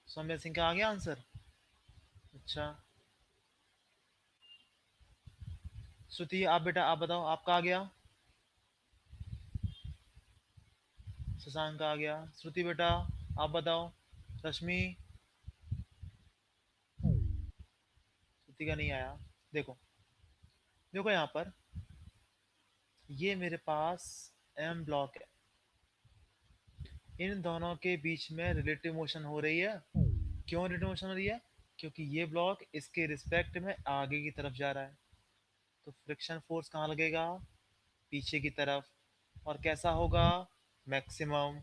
सौम्या सिंह का आ गया आंसर? अच्छा। श्रुति आप बेटा, आप बताओ आपका आ गया? शशांक का आ गया। श्रुति बेटा आप बताओ। रश्मि। श्रुति का नहीं आया। देखो, देखो यहाँ पर, ये मेरे पास एम ब्लॉक है, इन दोनों के बीच में रिलेटिव मोशन हो रही है। क्यों रिलेटिव मोशन हो रही है? क्योंकि ये ब्लॉक इसके रिस्पेक्ट में आगे की तरफ जा रहा है, तो फ्रिक्शन फोर्स कहाँ लगेगा? पीछे की तरफ। और कैसा होगा? मैक्सिमम।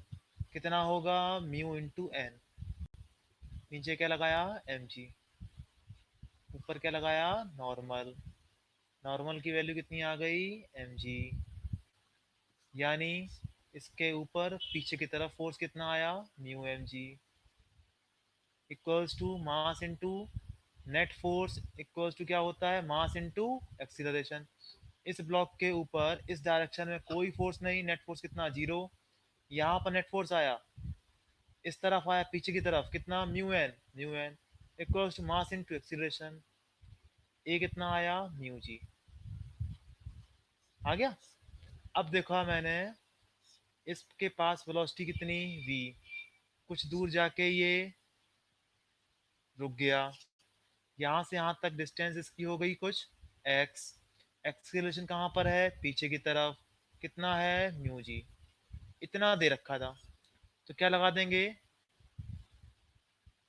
कितना होगा? Mu into N. नीचे क्या लगाया? M G. ऊपर क्या लगाया? नॉर्मल। नॉर्मल की वैल्यू कितनी आ गई? M G. यानी इसके ऊपर पीछे की तरफ फोर्स कितना आया? Mu M G. Equals to mass into net force, equals to क्या होता है? Mass into acceleration. इस ब्लॉक के ऊपर इस डायरेक्शन में कोई फोर्स नहीं, नेट फोर्स कितना? जीरो। यहाँ पर नेट फोर्स आया, इस तरफ आया पीछे की तरफ, कितना? Mu N. Mu N equals to mass into acceleration, A कितना आया? म्यू जी। आ गया? अब देखो मैंने, इसके पास वेलोसिटी कितनी? v। कुछ दूर जाके ये रुक गया, यहाँ से यहाँ तक डिस्टेंस इसकी हो गई कुछ x। एक्सीलरेशन कहाँ पर है? पीछे की तरफ। कितना है? Mu G. इतना दे रखा था, तो क्या लगा देंगे?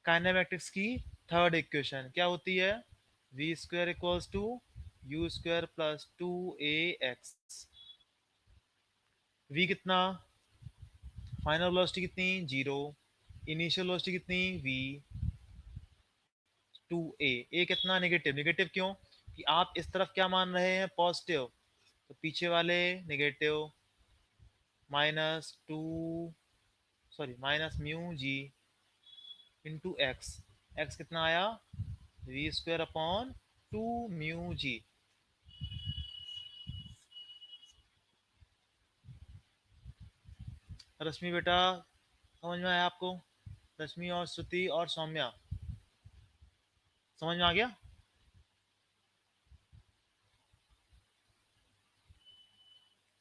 काइनेमेटिक्स की थर्ड इक्वेशन क्या होती है? V square equals to U square plus 2ax। V कितना? फाइनल वेलोसिटी कितनी? जीरो। इनिशियल वेलोसिटी कितनी? v। 2a। ए कितना? नेगेटिव। नेगेटिव क्यों? कि आप इस तरफ क्या मान रहे हैं? पॉजिटिव, तो पीछे वाले negative. Minus two, sorry minus mu G into X. X कितना आया? V square upon 2 mu G. Rashmi बेटा, समझ में आया आपको? रश्मि और श्रुति और सौम्या, समझ में आ गया?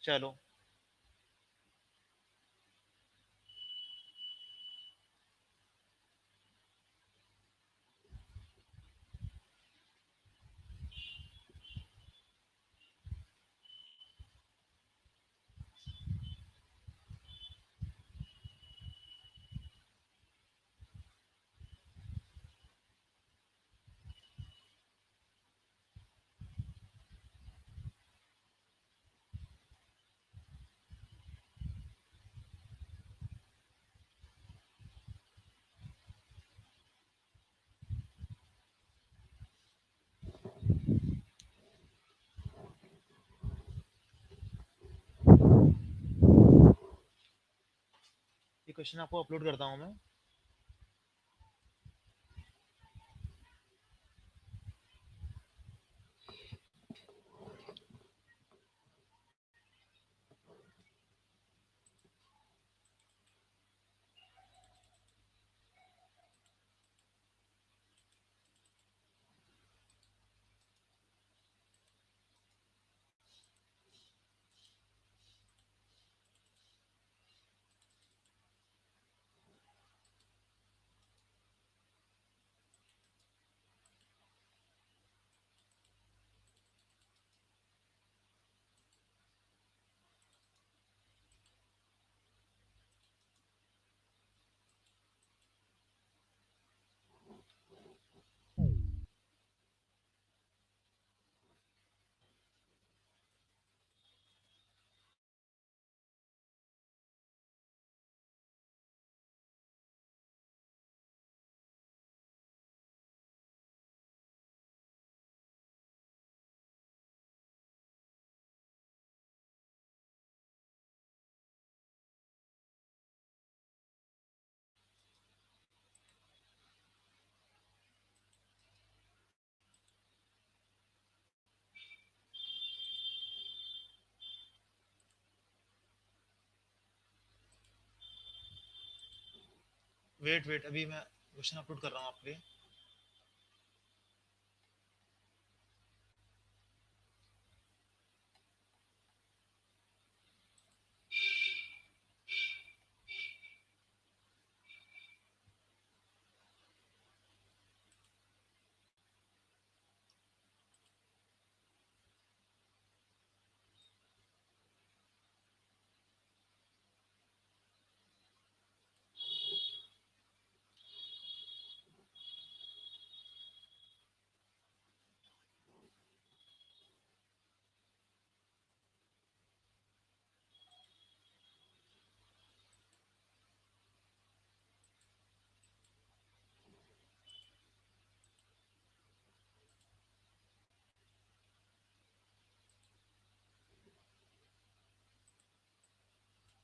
चलो। ये क्वेश्चन आपको अपलोड करता हूँ मैं। वेट वेट, अभी मैं क्वेश्चन अपलोड कर रहा हूँ आपके लिए।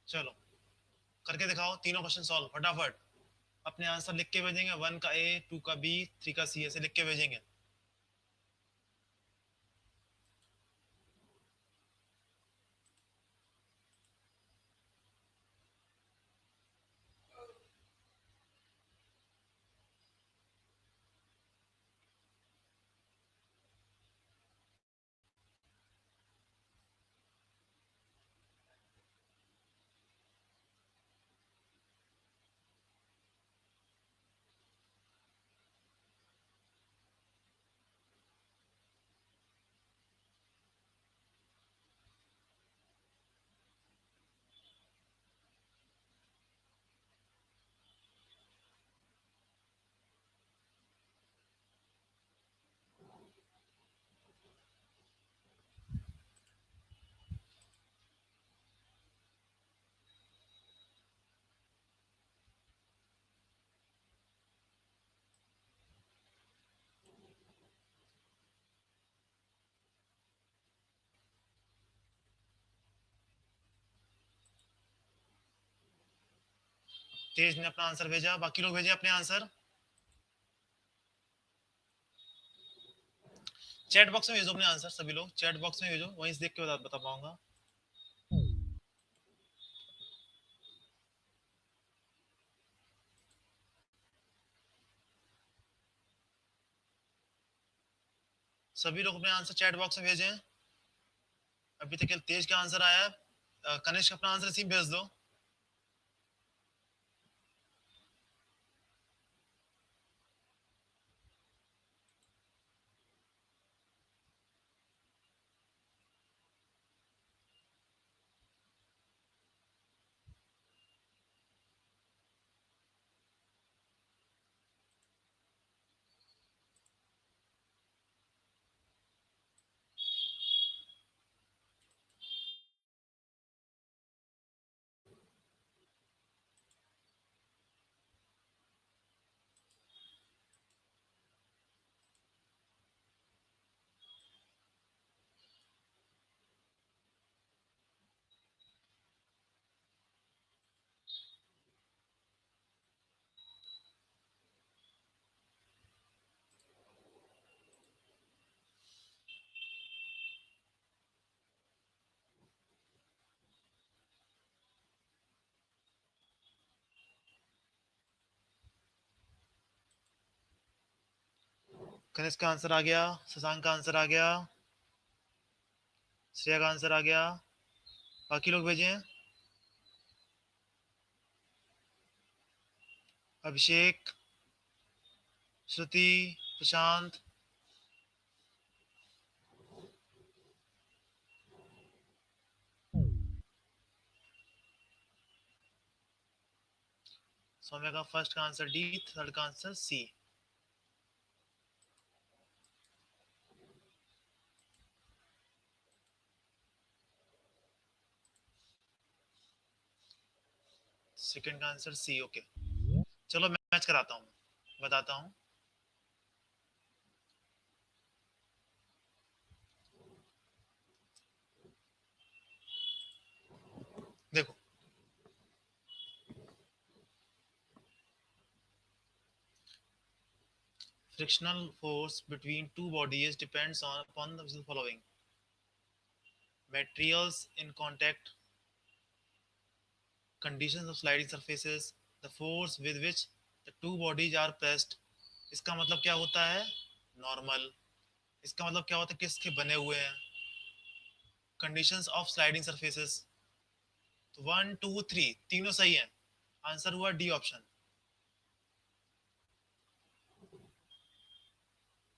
चलो करके दिखाओ, तीनों क्वेश्चन सॉल्व फटाफट। अपने आंसर लिख के भेजेंगे, 1 का ए, 2 का बी, 3 का सी, ऐसे लिख के भेजेंगे। तेज ने अपना आंसर भेजा, बाकी लोग भेजे अपने आंसर। चैट बॉक्स में भेजो अपने आंसर, सभी लोग चैट बॉक्स में भेजो, वहीं से देख के बता पाऊंगा। सभी लोग अपने आंसर चैट बॉक्स में भेजें। अभी तक केवल तेज का आंसर आया है। कनिष्क अपना आंसर इसी में भेज दो। कनिष्क का आंसर आ गया, शशांक का आंसर आ गया, श्रेया का आंसर आ गया, बाकी लोग भेजें। अभिषेक, श्रुति, प्रशांत, सौम्या का फर्स्ट का आंसर डी, थर्ड का आंसर सी। सेकंड का आंसर सी, ओके। चलो मैच कराता हूँ, बताता हूँ। देखो, frictional force between two bodies depends on upon the following: materials in contact, conditions of sliding surfaces, the force with which two bodies are pressed, इसका मतलब क्या होता है, नॉर्मल। इसका मतलब क्या होता है, किसके बने हुए हैं, कंडीशंस ऑफ स्लाइडिंग सरफेसेस। तो 1 2 3 तीनों सही है, आंसर हुआ डी ऑप्शन,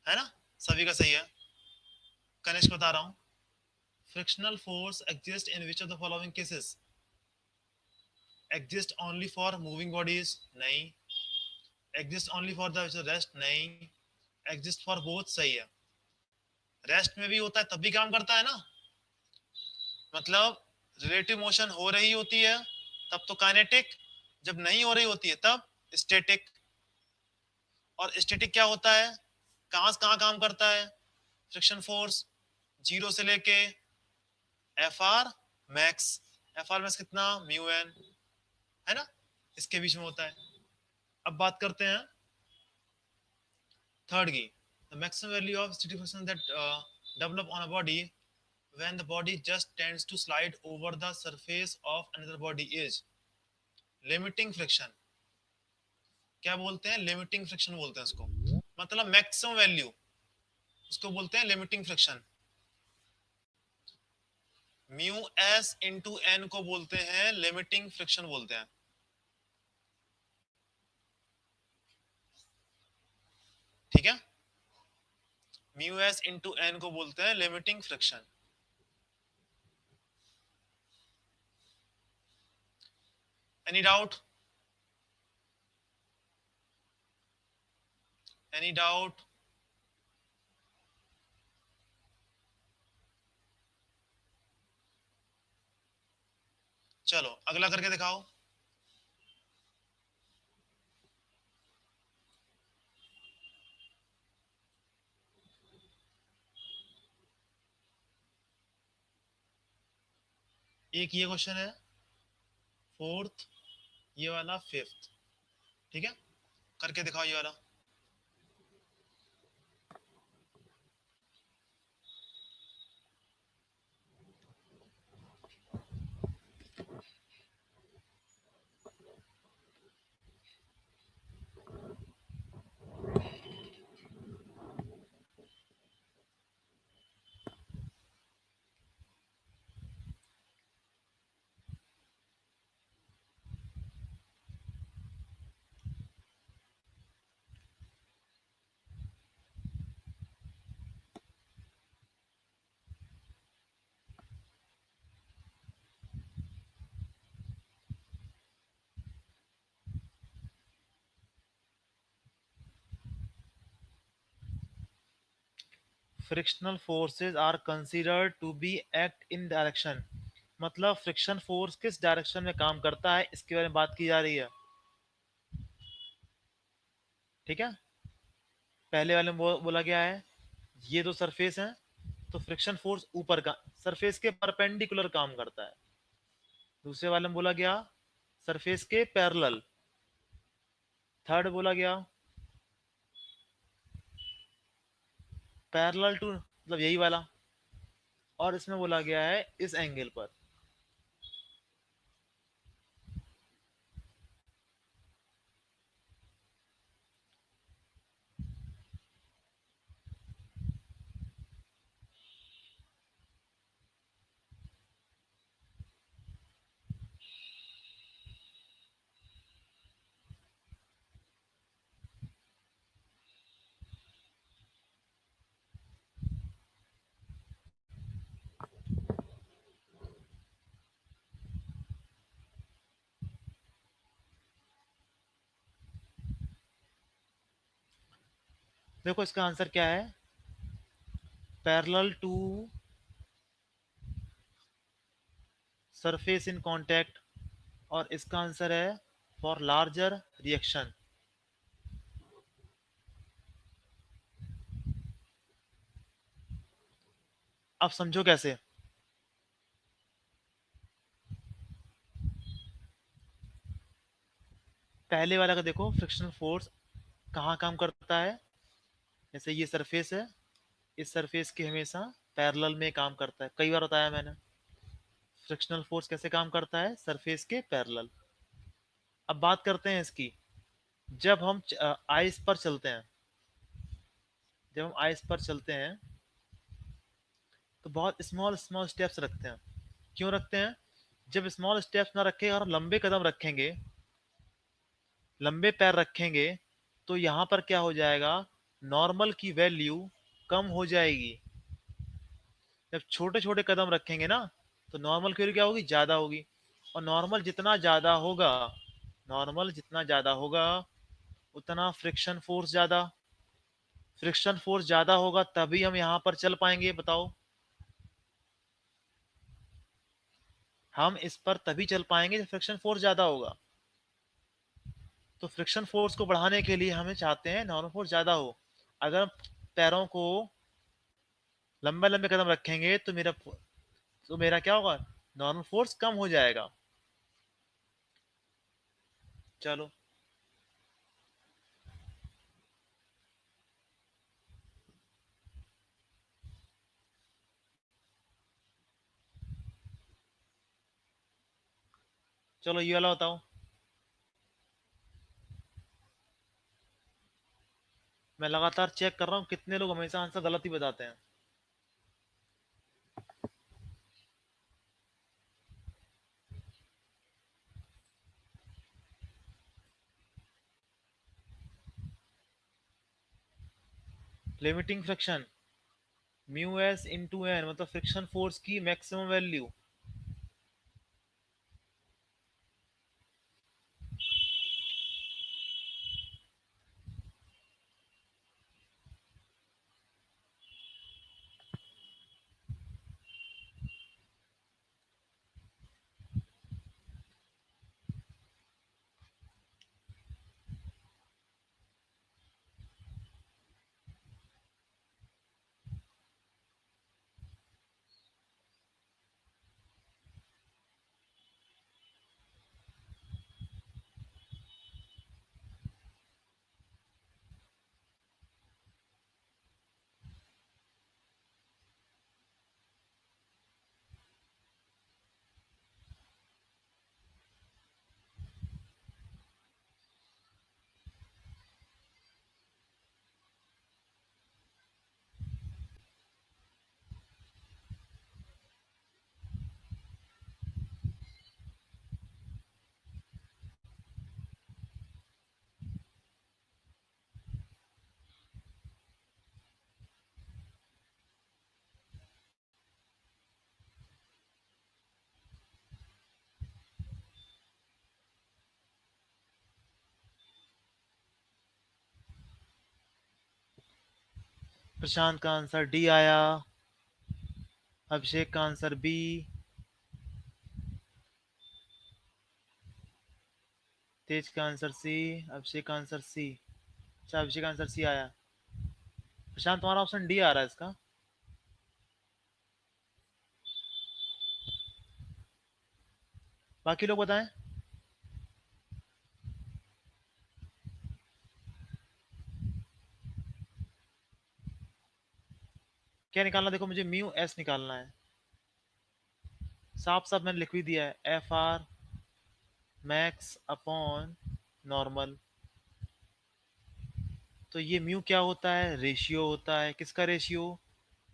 है ना, सभी का सही है। कनिष्क बता रहा हूँ, frictional force exist in which of the following cases, exist only for moving bodies, नहीं, exist only for the rest, नहीं, एग्जिस्ट फॉर बोथ, सही है। रेस्ट में भी होता है तब भी काम करता है ना, मतलब रिलेटिव मोशन हो रही होती है तब तो काइनेटिक, जब नहीं हो रही होती है तब स्टैटिक। और स्टैटिक क्या होता है, कहां से कहां काम करता है, फ्रिक्शन फोर्स 0 से लेके F R max, F R max कितना, म्यू एन, है ना, इसके बीच में होता है। अब बात करते हैं थर्ड की, the maximum value of static friction that develop on a body when the body just tends to slide over the surface of another body is limiting friction. क्या बोलते हैं, लिमिटिंग फ्रिक्शन बोलते हैं इसको, मतलब मैक्सिमम वैल्यू, उसको बोलते हैं limiting friction. Mu S into N को बोलते हैं लिमिटिंग फ्रिक्शन बोलते हैं, ठीक है, म्यू एस इंटू एन को बोलते हैं limiting friction. Any doubt, any doubt? चलो अगला करके दिखाओ। एक ये क्वेश्चन है, फोर्थ, ये वाला फिफ्थ, ठीक है, करके दिखाओ ये वाला। Frictional forces are considered to be act in direction, मतलब फ्रिक्शन फोर्स किस डायरेक्शन में काम करता है इसके बारे में बात की जा रही है, ठीक है। पहले वाले में बोला गया है ये दो सरफेस हैं तो फ्रिक्शन फोर्स ऊपर का सरफेस के परपेंडिकुलर काम करता है। दूसरे वाले में बोला गया सरफेस के पैरेलल। थर्ड बोला गया पैरेलल टू, मतलब यही वाला। और इसमें बोला गया है इस एंगल पर। देखो इसका आंसर क्या है, parallel to surface in contact, और इसका आंसर है फॉर लार्जर रिएक्शन। अब समझो कैसे, पहले वाला का देखो फ्रिक्शनल फोर्स कहाँ काम करता है, जैसे ये सरफेस है, इस सरफेस के हमेशा पैरेलल में काम करता है, कई बार बताया मैंने। फ्रिक्शनल फोर्स कैसे काम करता है, सरफेस के पैरेलल। अब बात करते हैं इसकी, जब हम आइस पर चलते हैं, जब हम आइस पर चलते हैं तो बहुत स्मॉल स्मॉल स्टेप्स रखते हैं। क्यों रखते हैं? जब स्मॉल स्टेप्स ना रखें और लंबे कदम रखेंगे, लंबे पैर रखेंगे, तो यहाँ पर क्या हो जाएगा, नॉर्मल की वैल्यू कम हो जाएगी। जब छोटे छोटे कदम रखेंगे ना, तो नॉर्मल की वैल्यू क्या होगी, ज्यादा होगी। और नॉर्मल जितना ज्यादा होगा, नॉर्मल जितना ज्यादा होगा उतना फ्रिक्शन फोर्स ज्यादा, फ्रिक्शन फोर्स ज्यादा होगा तभी हम यहाँ पर चल पाएंगे, बताओ। हम इस पर तभी चल पाएंगे जब फ्रिक्शन फोर्स ज्यादा होगा। तो फ्रिक्शन फोर्स को बढ़ाने के लिए हमें चाहते हैं नॉर्मल फोर्स ज्यादा हो। अगर पैरों को लंबे लंबे कदम रखेंगे तो मेरा क्या होगा, नॉर्मल फोर्स कम हो जाएगा। चलो। चलो ये वाला बताओ। मैं लगातार चेक कर रहा हूँ कितने लोग हमेशा आंसर गलत ही बताते हैं। Limiting friction, mu S into N, मतलब फ्रिक्शन फोर्स की मैक्सिमम वैल्यू। प्रशांत का आंसर डी आया, अभिषेक का आंसर बी, तेज का आंसर सी, अभिषेक का आंसर सी। अच्छा, अभिषेक का आंसर सी आया। प्रशांत तुम्हारा ऑप्शन डी आ रहा है इसका। बाकी लोग बताएं। क्या निकालना, देखो मुझे म्यू एस निकालना है। साफ साफ मैंने लिख भी दिया है, F R max upon normal. तो ये म्यू क्या होता है, रेशियो होता है, किसका ratio,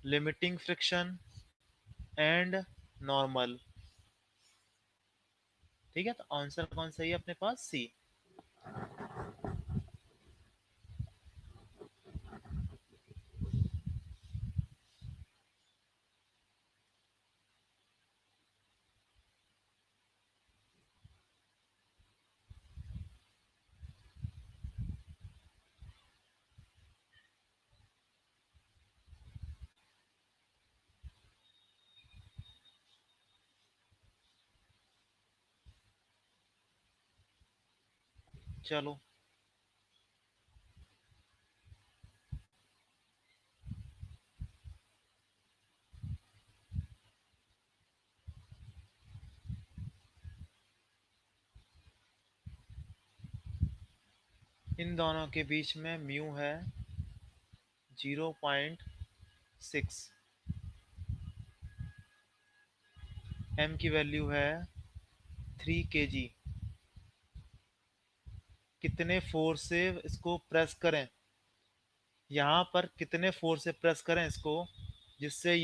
limiting friction and normal. ठीक है, तो आंसर कौन सा है अपने पास, सी। चलो। इन दोनों के बीच में म्यू है 0.6, एम की वैल्यू है 3 kg। कितने फोर्स से इसको प्रेस करें, यहाँ पर कितने फोर्स से प्रेस करें इसको जिससे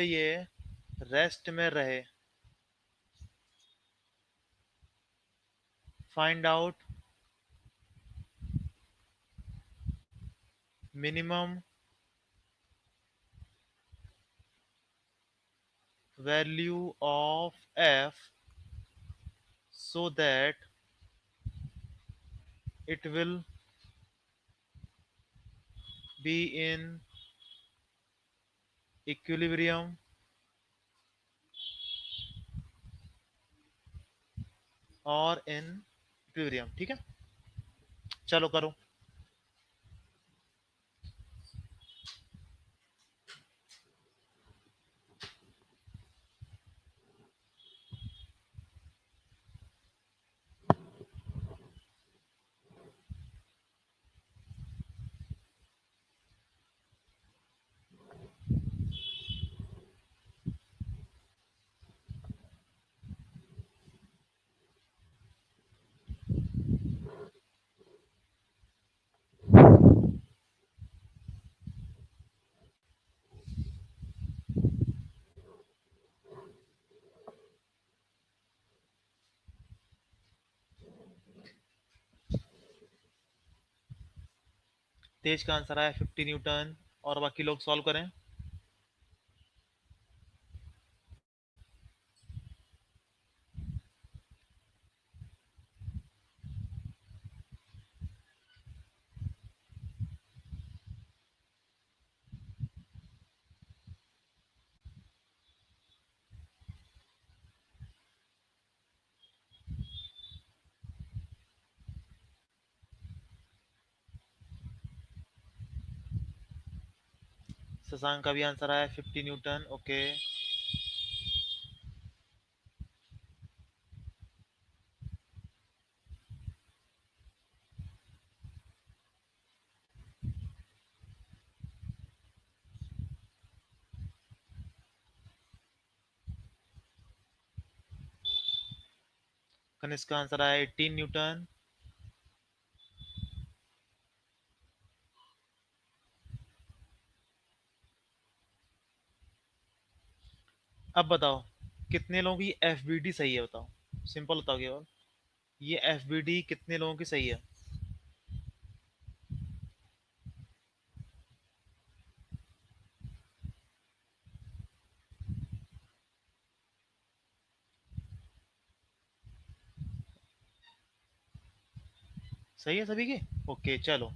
ये रेस्ट में रहे। Find out minimum value of F so that it will be in equilibrium और इन इक्विलिब्रियम। ठीक है, चलो करो। तेज का आंसर आया 50 न्यूटन, और बाकी लोग सॉल्व करें। शशांक का भी आंसर आया 50 न्यूटन। ओके, कनिष्क का आंसर आया 18 न्यूटन। अब बताओ कितने लोगों की एफ बी डी सही है, बताओ, सिंपल बताओ केवल, ये एफ बी डी कितने लोगों की सही है। सही है सभी की। ओके चलो,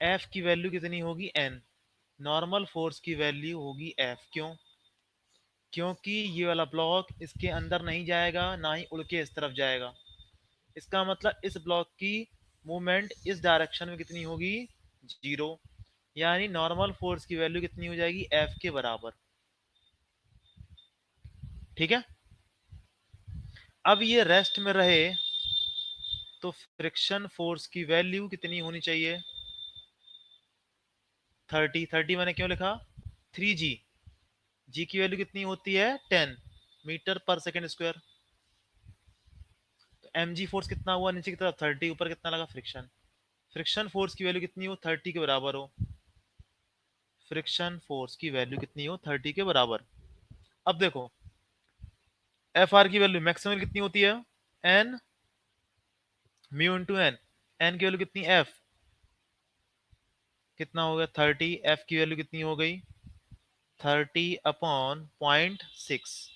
एफ की वैल्यू कितनी होगी, एन। नॉर्मल फोर्स की वैल्यू होगी एफ। क्यों? क्योंकि ये वाला ब्लॉक इसके अंदर नहीं जाएगा, ना ही उड़ के इस तरफ जाएगा। इसका मतलब इस ब्लॉक की मूवमेंट इस डायरेक्शन में कितनी होगी, जीरो। यानी नॉर्मल फोर्स की वैल्यू कितनी हो जाएगी, एफ के बराबर। ठीक है, अब ये रेस्ट में रहे तो फ्रिक्शन फोर्स की वैल्यू कितनी होनी चाहिए, 30। 30 मैंने क्यों लिखा, 3 जी। जी की वैल्यू कितनी होती है, 10 मीटर पर सेकेंड स्क्वायर। तो एम जी फोर्स कितना हुआ नीचे की तरफ, 30, ऊपर कितना लगा, फ्रिक्शन। फ्रिक्शन फोर्स की वैल्यू कितनी हो, 30 के बराबर हो। फ्रिक्शन फोर्स की वैल्यू कितनी हो, 30 के बराबर। अब देखो एफ आर की वैल्यू मैक्सिमम कितनी होती है, N mu into N. N की वैल्यू कितनी, एफ कितना हो गया, 30। एफ की वैल्यू कितनी हो गई, 30/0.6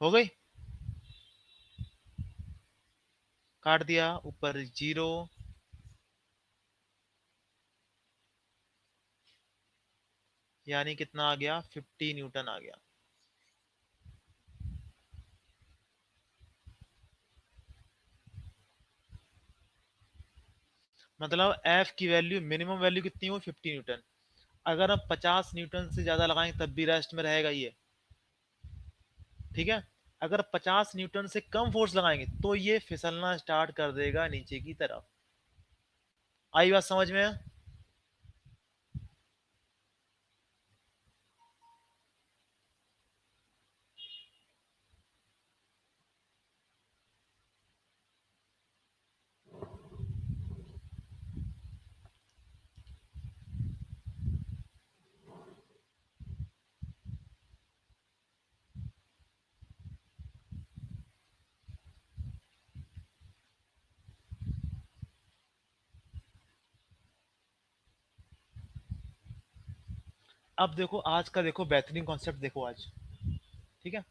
हो गई। काट दिया, ऊपर जीरो, यानी कितना आ गया, 50 न्यूटन आ गया। मतलब एफ की वैल्यू मिनिमम वैल्यू कितनी हो, 50 न्यूटन। अगर हम 50 न्यूटन से ज्यादा लगाएंगे तब भी रेस्ट में रहेगा ये। ठीक है, अगर 50 न्यूटन से कम फोर्स लगाएंगे तो ये फिसलना स्टार्ट कर देगा नीचे की तरफ। आई बात समझ में? अब देखो आज का, देखो बेहतरीन कॉन्सेप्ट देखो आज, ठीक है।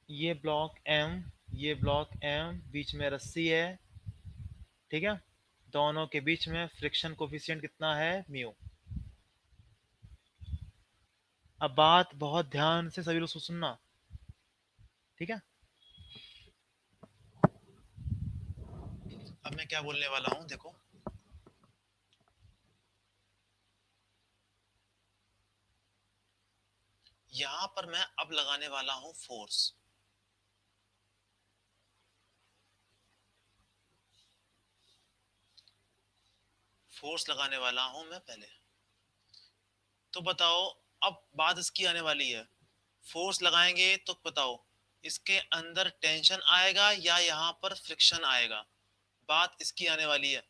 ये ब्लॉक एम, ये ब्लॉक एम, बीच में रस्सी है, ठीक है। दोनों के बीच में फ्रिक्शन कोफिशिएंट कितना है, म्यू। अब बात बहुत ध्यान से सभी लोग सुनना, ठीक है। अब मैं क्या बोलने वाला हूं, देखो। यहां पर मैं अब लगाने वाला हूं फोर्स। फोर्स लगाने वाला हूं मैं पहले। तो बताओ, अब बात इसकी आने वाली है। फोर्स लगाएंगे तो बताओ, इसके अंदर टेंशन आएगा या यहाँ पर फ्रिक्शन आएगा, बात इसकी आने वाली है।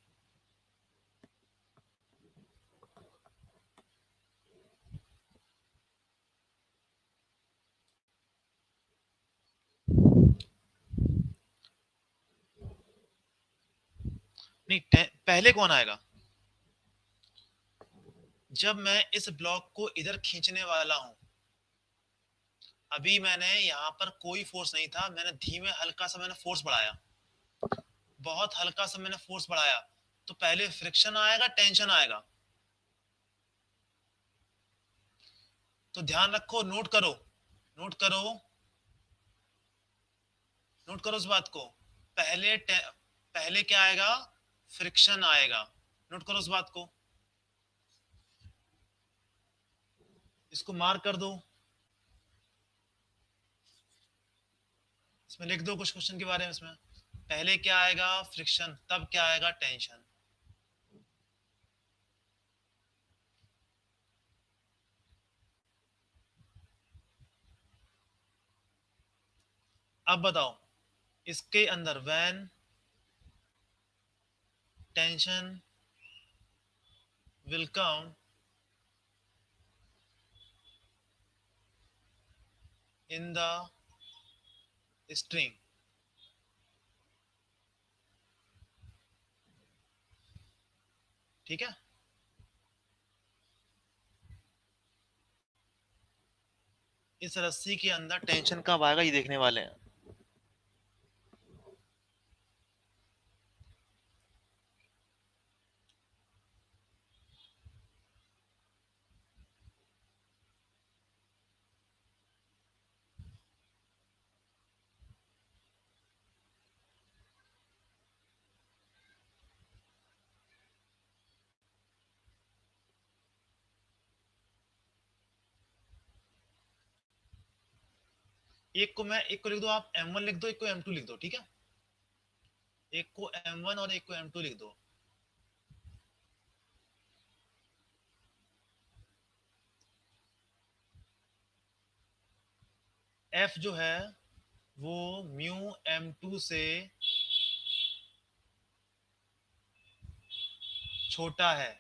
नहीं, पहले कौन आएगा? जब मैं इस ब्लॉक को इधर खींचने वाला हूं, अभी मैंने यहाँ पर कोई फोर्स नहीं था, मैंने धीमे हल्का सा मैंने फोर्स बढ़ाया, बहुत हल्का सा मैंने फोर्स बढ़ाया, तो पहले फ्रिक्शन आएगा टेंशन आएगा? तो ध्यान रखो, नोट करो, नोट करो, नोट करो इस बात को। पहले क्या आएगा? फ्रिक्शन आएगा। नोट करो इस बात को, इसको मार्क कर दो, इसमें लिख दो कुछ क्वेश्चन के बारे में। इसमें पहले क्या आएगा? फ्रिक्शन, तब क्या आएगा? टेंशन। अब बताओ, इसके अंदर when tension will come in the string, ठीक है। इस रस्सी के अंदर टेंशन कब आएगा, ये देखने वाले हैं। एक को लिख दो, आप M1 लिख दो, एक को M2 लिख दो, ठीक है। एक को M1 और एक को M2 लिख दो। F जो है वो म्यू M2 से छोटा है।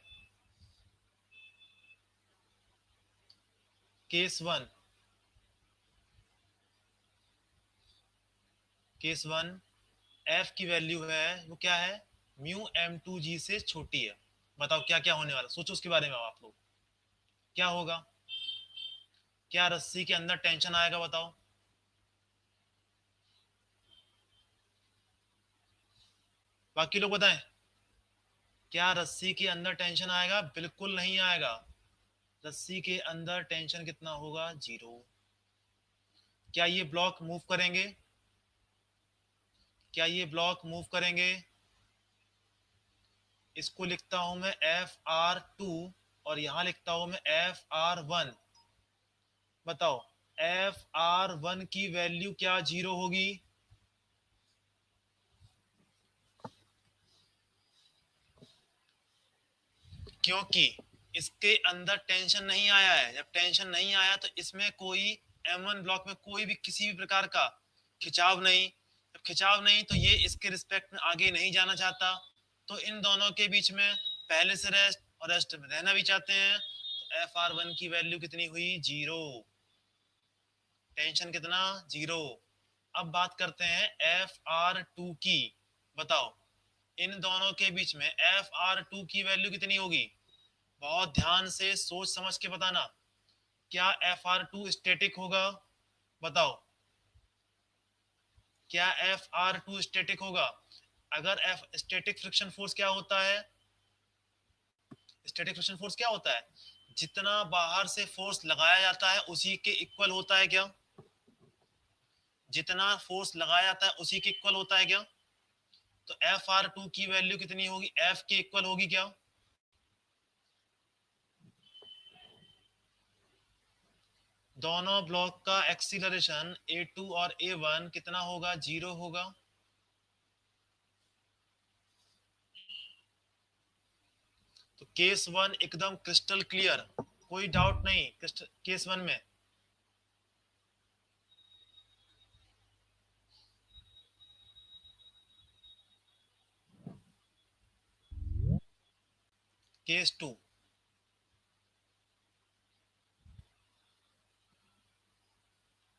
Case one, case one, F की वैल्यू है वो क्या है? म्यू M2G से छोटी है। बताओ क्या क्या होने वाला, सोचो उसके बारे में आप लोग, क्या होगा? क्या रस्सी के अंदर टेंशन आएगा, बताओ। बाकी लोग बताएं, क्या रस्सी के अंदर टेंशन आएगा? बिल्कुल नहीं आएगा। रस्सी के अंदर टेंशन कितना होगा? 0। क्या ये ब्लॉक मूव करेंगे? क्या ये ब्लॉक मूव करेंगे? इसको लिखता हूं मैं FR2 और यहां लिखता हूं मैं FR1। बताओ, FR1 की वैल्यू क्या 0 होगी? क्योंकि इसके अंदर टेंशन नहीं आया है। जब टेंशन नहीं आया तो इसमें कोई M1 ब्लॉक में कोई भी किसी भी प्रकार का खिंचाव नहीं। जब खिंचाव नहीं तो ये इसके रिस्पेक्ट में आगे नहीं जाना चाहता, तो इन दोनों के बीच में पहले से रेस्ट और रेस्ट में रहना भी चाहते हैं। तो FR1 की वैल्यू कितनी हुई? 0। टेंशन कितना? 0। अब बात करते हैं FR2 की। बताओ इन दोनों के बीच में FR2 की वैल्यू कितनी होगी? बहुत ध्यान से सोच समझ के बताना। क्या FR2 स्टैटिक होगा? बताओ, क्या FR2 स्टैटिक होगा? अगर F स्टैटिक फ्रिक्शन फोर्स क्या होता है? स्टैटिक फ्रिक्शन फोर्स क्या होता है? जितना बाहर से फोर्स लगाया जाता है उसी के इक्वल होता है क्या? जितना फोर्स लगाया जाता है उसी के इक्वल होता है क्या? तो FR2 की वैल्यू कितनी होगी? F के इक्वल होगी क्या? दोनों ब्लॉक का एक्सीलरेशन A2 और A1 कितना होगा? 0 होगा। तो केस वन एकदम क्रिस्टल क्लियर, कोई डाउट नहीं केस वन में। केस टू,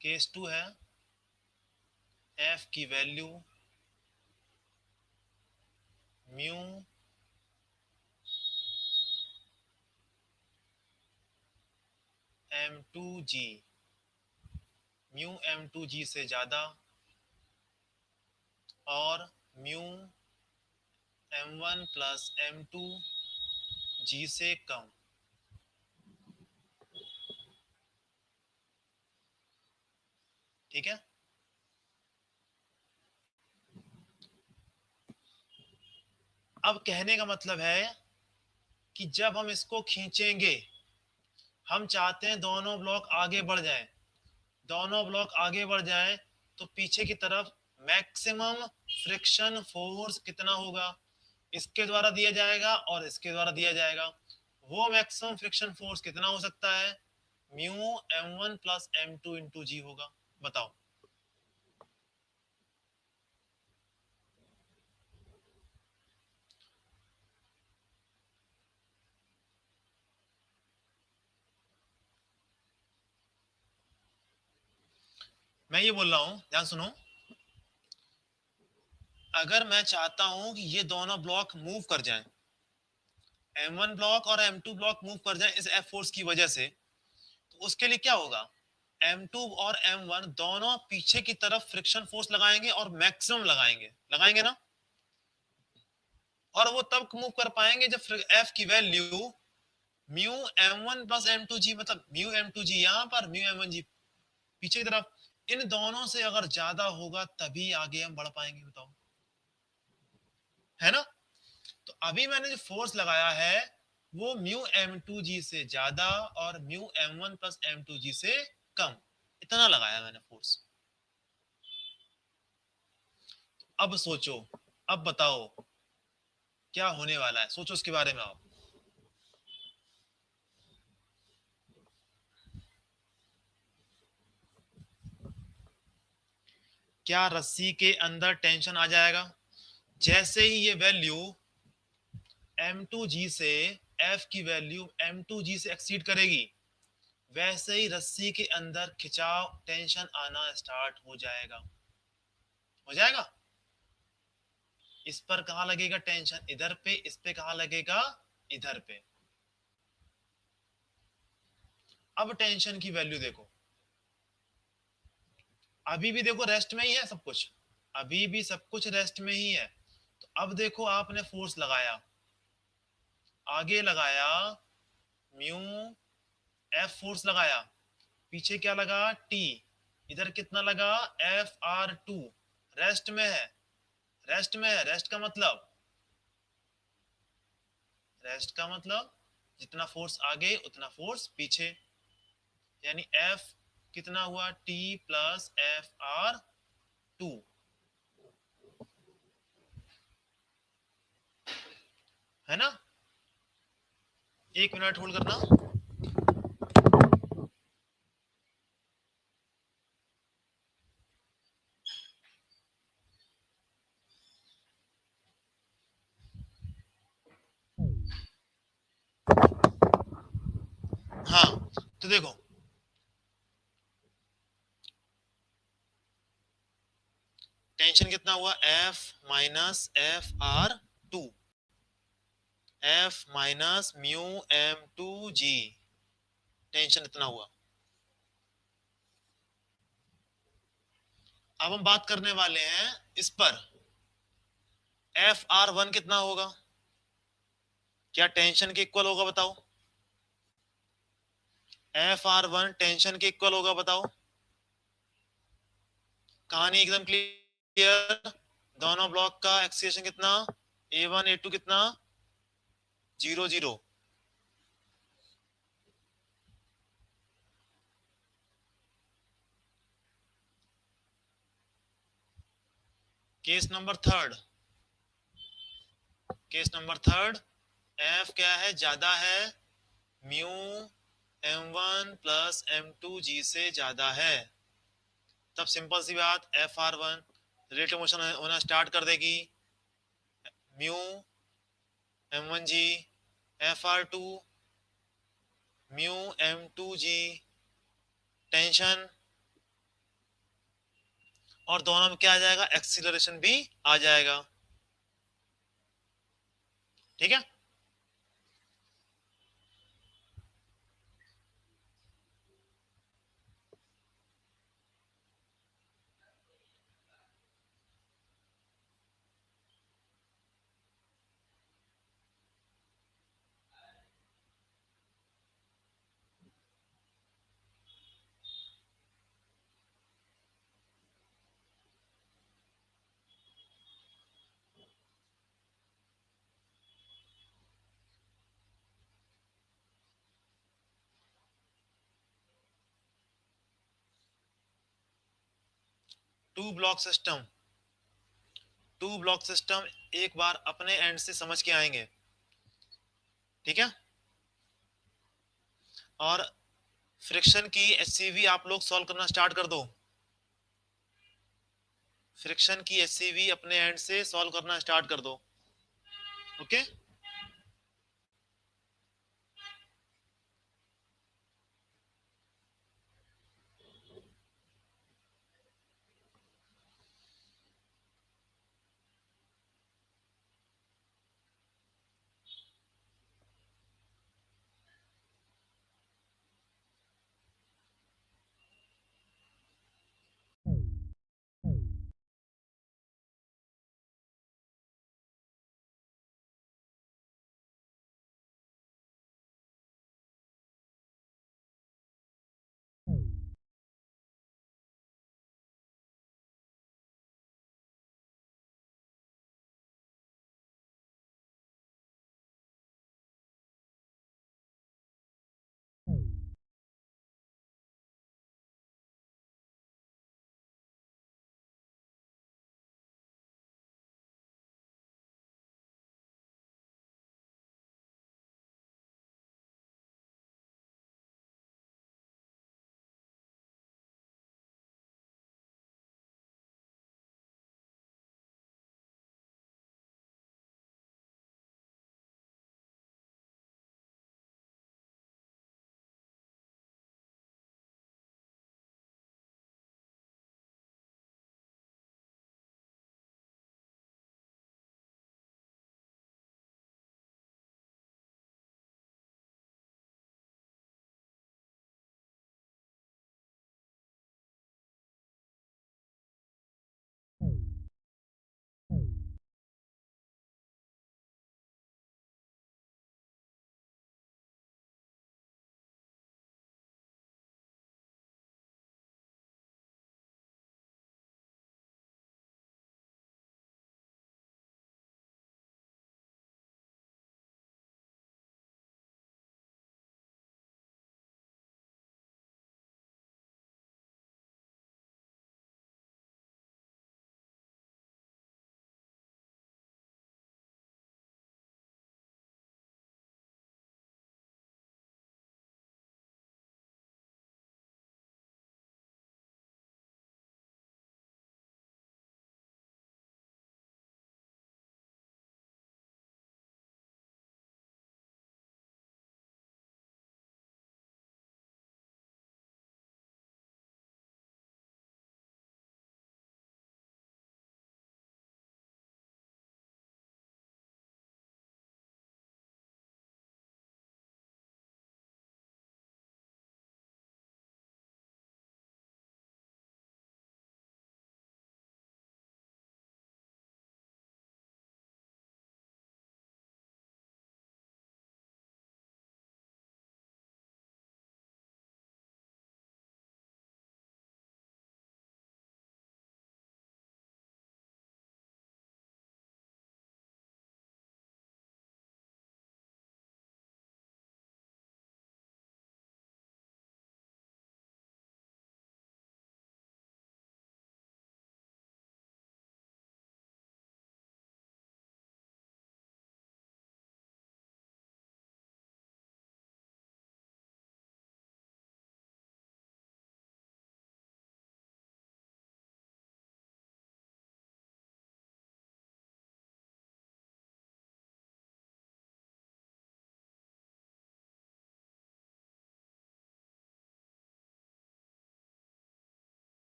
केस टू है F की value mu M2G, mu M2G से ज्यादा और म्यू M1 प्लस M2G से कम। ठीक है। अब कहने का मतलब है कि जब हम इसको खींचेंगे, हम चाहते हैं दोनों ब्लॉक आगे बढ़ जाएं। दोनों ब्लॉक आगे बढ़ जाएं तो पीछे की तरफ मैक्सिमम फ्रिक्शन फोर्स कितना होगा? इसके द्वारा दिया जाएगा और इसके द्वारा दिया जाएगा। वो मैक्सिमम फ्रिक्शन फोर्स कितना हो सकता है? Mu M1 plus M2 into जी होगा। बताओ। मैं ये बोल रहा हूं, ध्यान सुनो। अगर मैं चाहता हूं कि ये दोनों ब्लॉक मूव कर जाएं, M1 ब्लॉक और M2 ब्लॉक मूव कर जाएं इस F फोर्स की वजह से, तो उसके लिए क्या होगा? M2 और M1 दोनों पीछे की तरफ फ्रिक्शन फोर्स लगाएंगे और मैक्सिमम लगाएंगे, लगाएंगे ना? और वो तब मूव कर पाएंगे जब F की value mu M1 plus M2G, मतलब म्यू M2G यहाँ पर, म्यू M1G पीछे की तरफ, इन दोनों से अगर ज्यादा होगा तभी आगे हम बढ़ पाएंगे। बताओ, है ना? तो अभी मैंने जो फोर्स लगाया है वो म्यू M2G से ज्यादा और म्यू M1 प्लस M2G से कम, इतना लगाया मैंने फोर्स। अब सोचो, अब बताओ क्या होने वाला है, सोचो उसके बारे में आप। क्या रस्सी के अंदर टेंशन आ जाएगा? जैसे ही ये वैल्यू M2G से, F की वैल्यू M2G से एक्सीड करेगी, वैसे ही रस्सी के अंदर खिंचाव, टेंशन आना स्टार्ट हो जाएगा। हो जाएगा। इस पर कहां लगेगा टेंशन? इधर पे। इस पे कहां लगेगा? इधर पे। अब टेंशन की वैल्यू देखो, अभी भी देखो रेस्ट में ही है सब कुछ, अभी भी सब कुछ रेस्ट में ही है। तो अब देखो आपने फोर्स लगाया, आगे लगाया म्यू F फोर्स लगाया, पीछे क्या लगा? T। इधर कितना लगा? FR2। रेस्ट में है, रेस्ट में है। रेस्ट का मतलब जितना फोर्स आगे उतना फोर्स पीछे, यानी F कितना हुआ? T प्लस FR2, है ना? एक मिनट होल्ड करना। हाँ, तो देखो टेंशन कितना हुआ, F minus FR2, F minus mu M2G, tension इतना हुआ। अब हम बात करने वाले हैं इस पर, FR1 कितना होगा, क्या टेंशन के इक्वल होगा बताओ, FR1 टेंशन के इक्वल होगा बताओ। कहानी एकदम क्लियर, दोनों ब्लॉक का एक्सीलरेशन कितना, A1 A2 कितना, 0 0। Case number third, case number third, F क्या है, ज्यादा है, म्यू M1 प्लस M2G से ज्यादा है, तब सिंपल सी बात FR1 रेट ऑफ मोशन होना स्टार्ट कर देगी, mu M1G, FR2 mu M2G, tension, और दोनों में क्या आ जाएगा, एक्सीलरेशन भी आ जाएगा। ठीक है, two block system, two block system एक बार अपने एंड से समझ के आएंगे। ठीक है, और फ्रिक्शन की एचसीवी आप लोग सॉल्व करना स्टार्ट कर दो, फ्रिक्शन की एचसीवी अपने एंड से सॉल्व करना स्टार्ट कर दो। ओके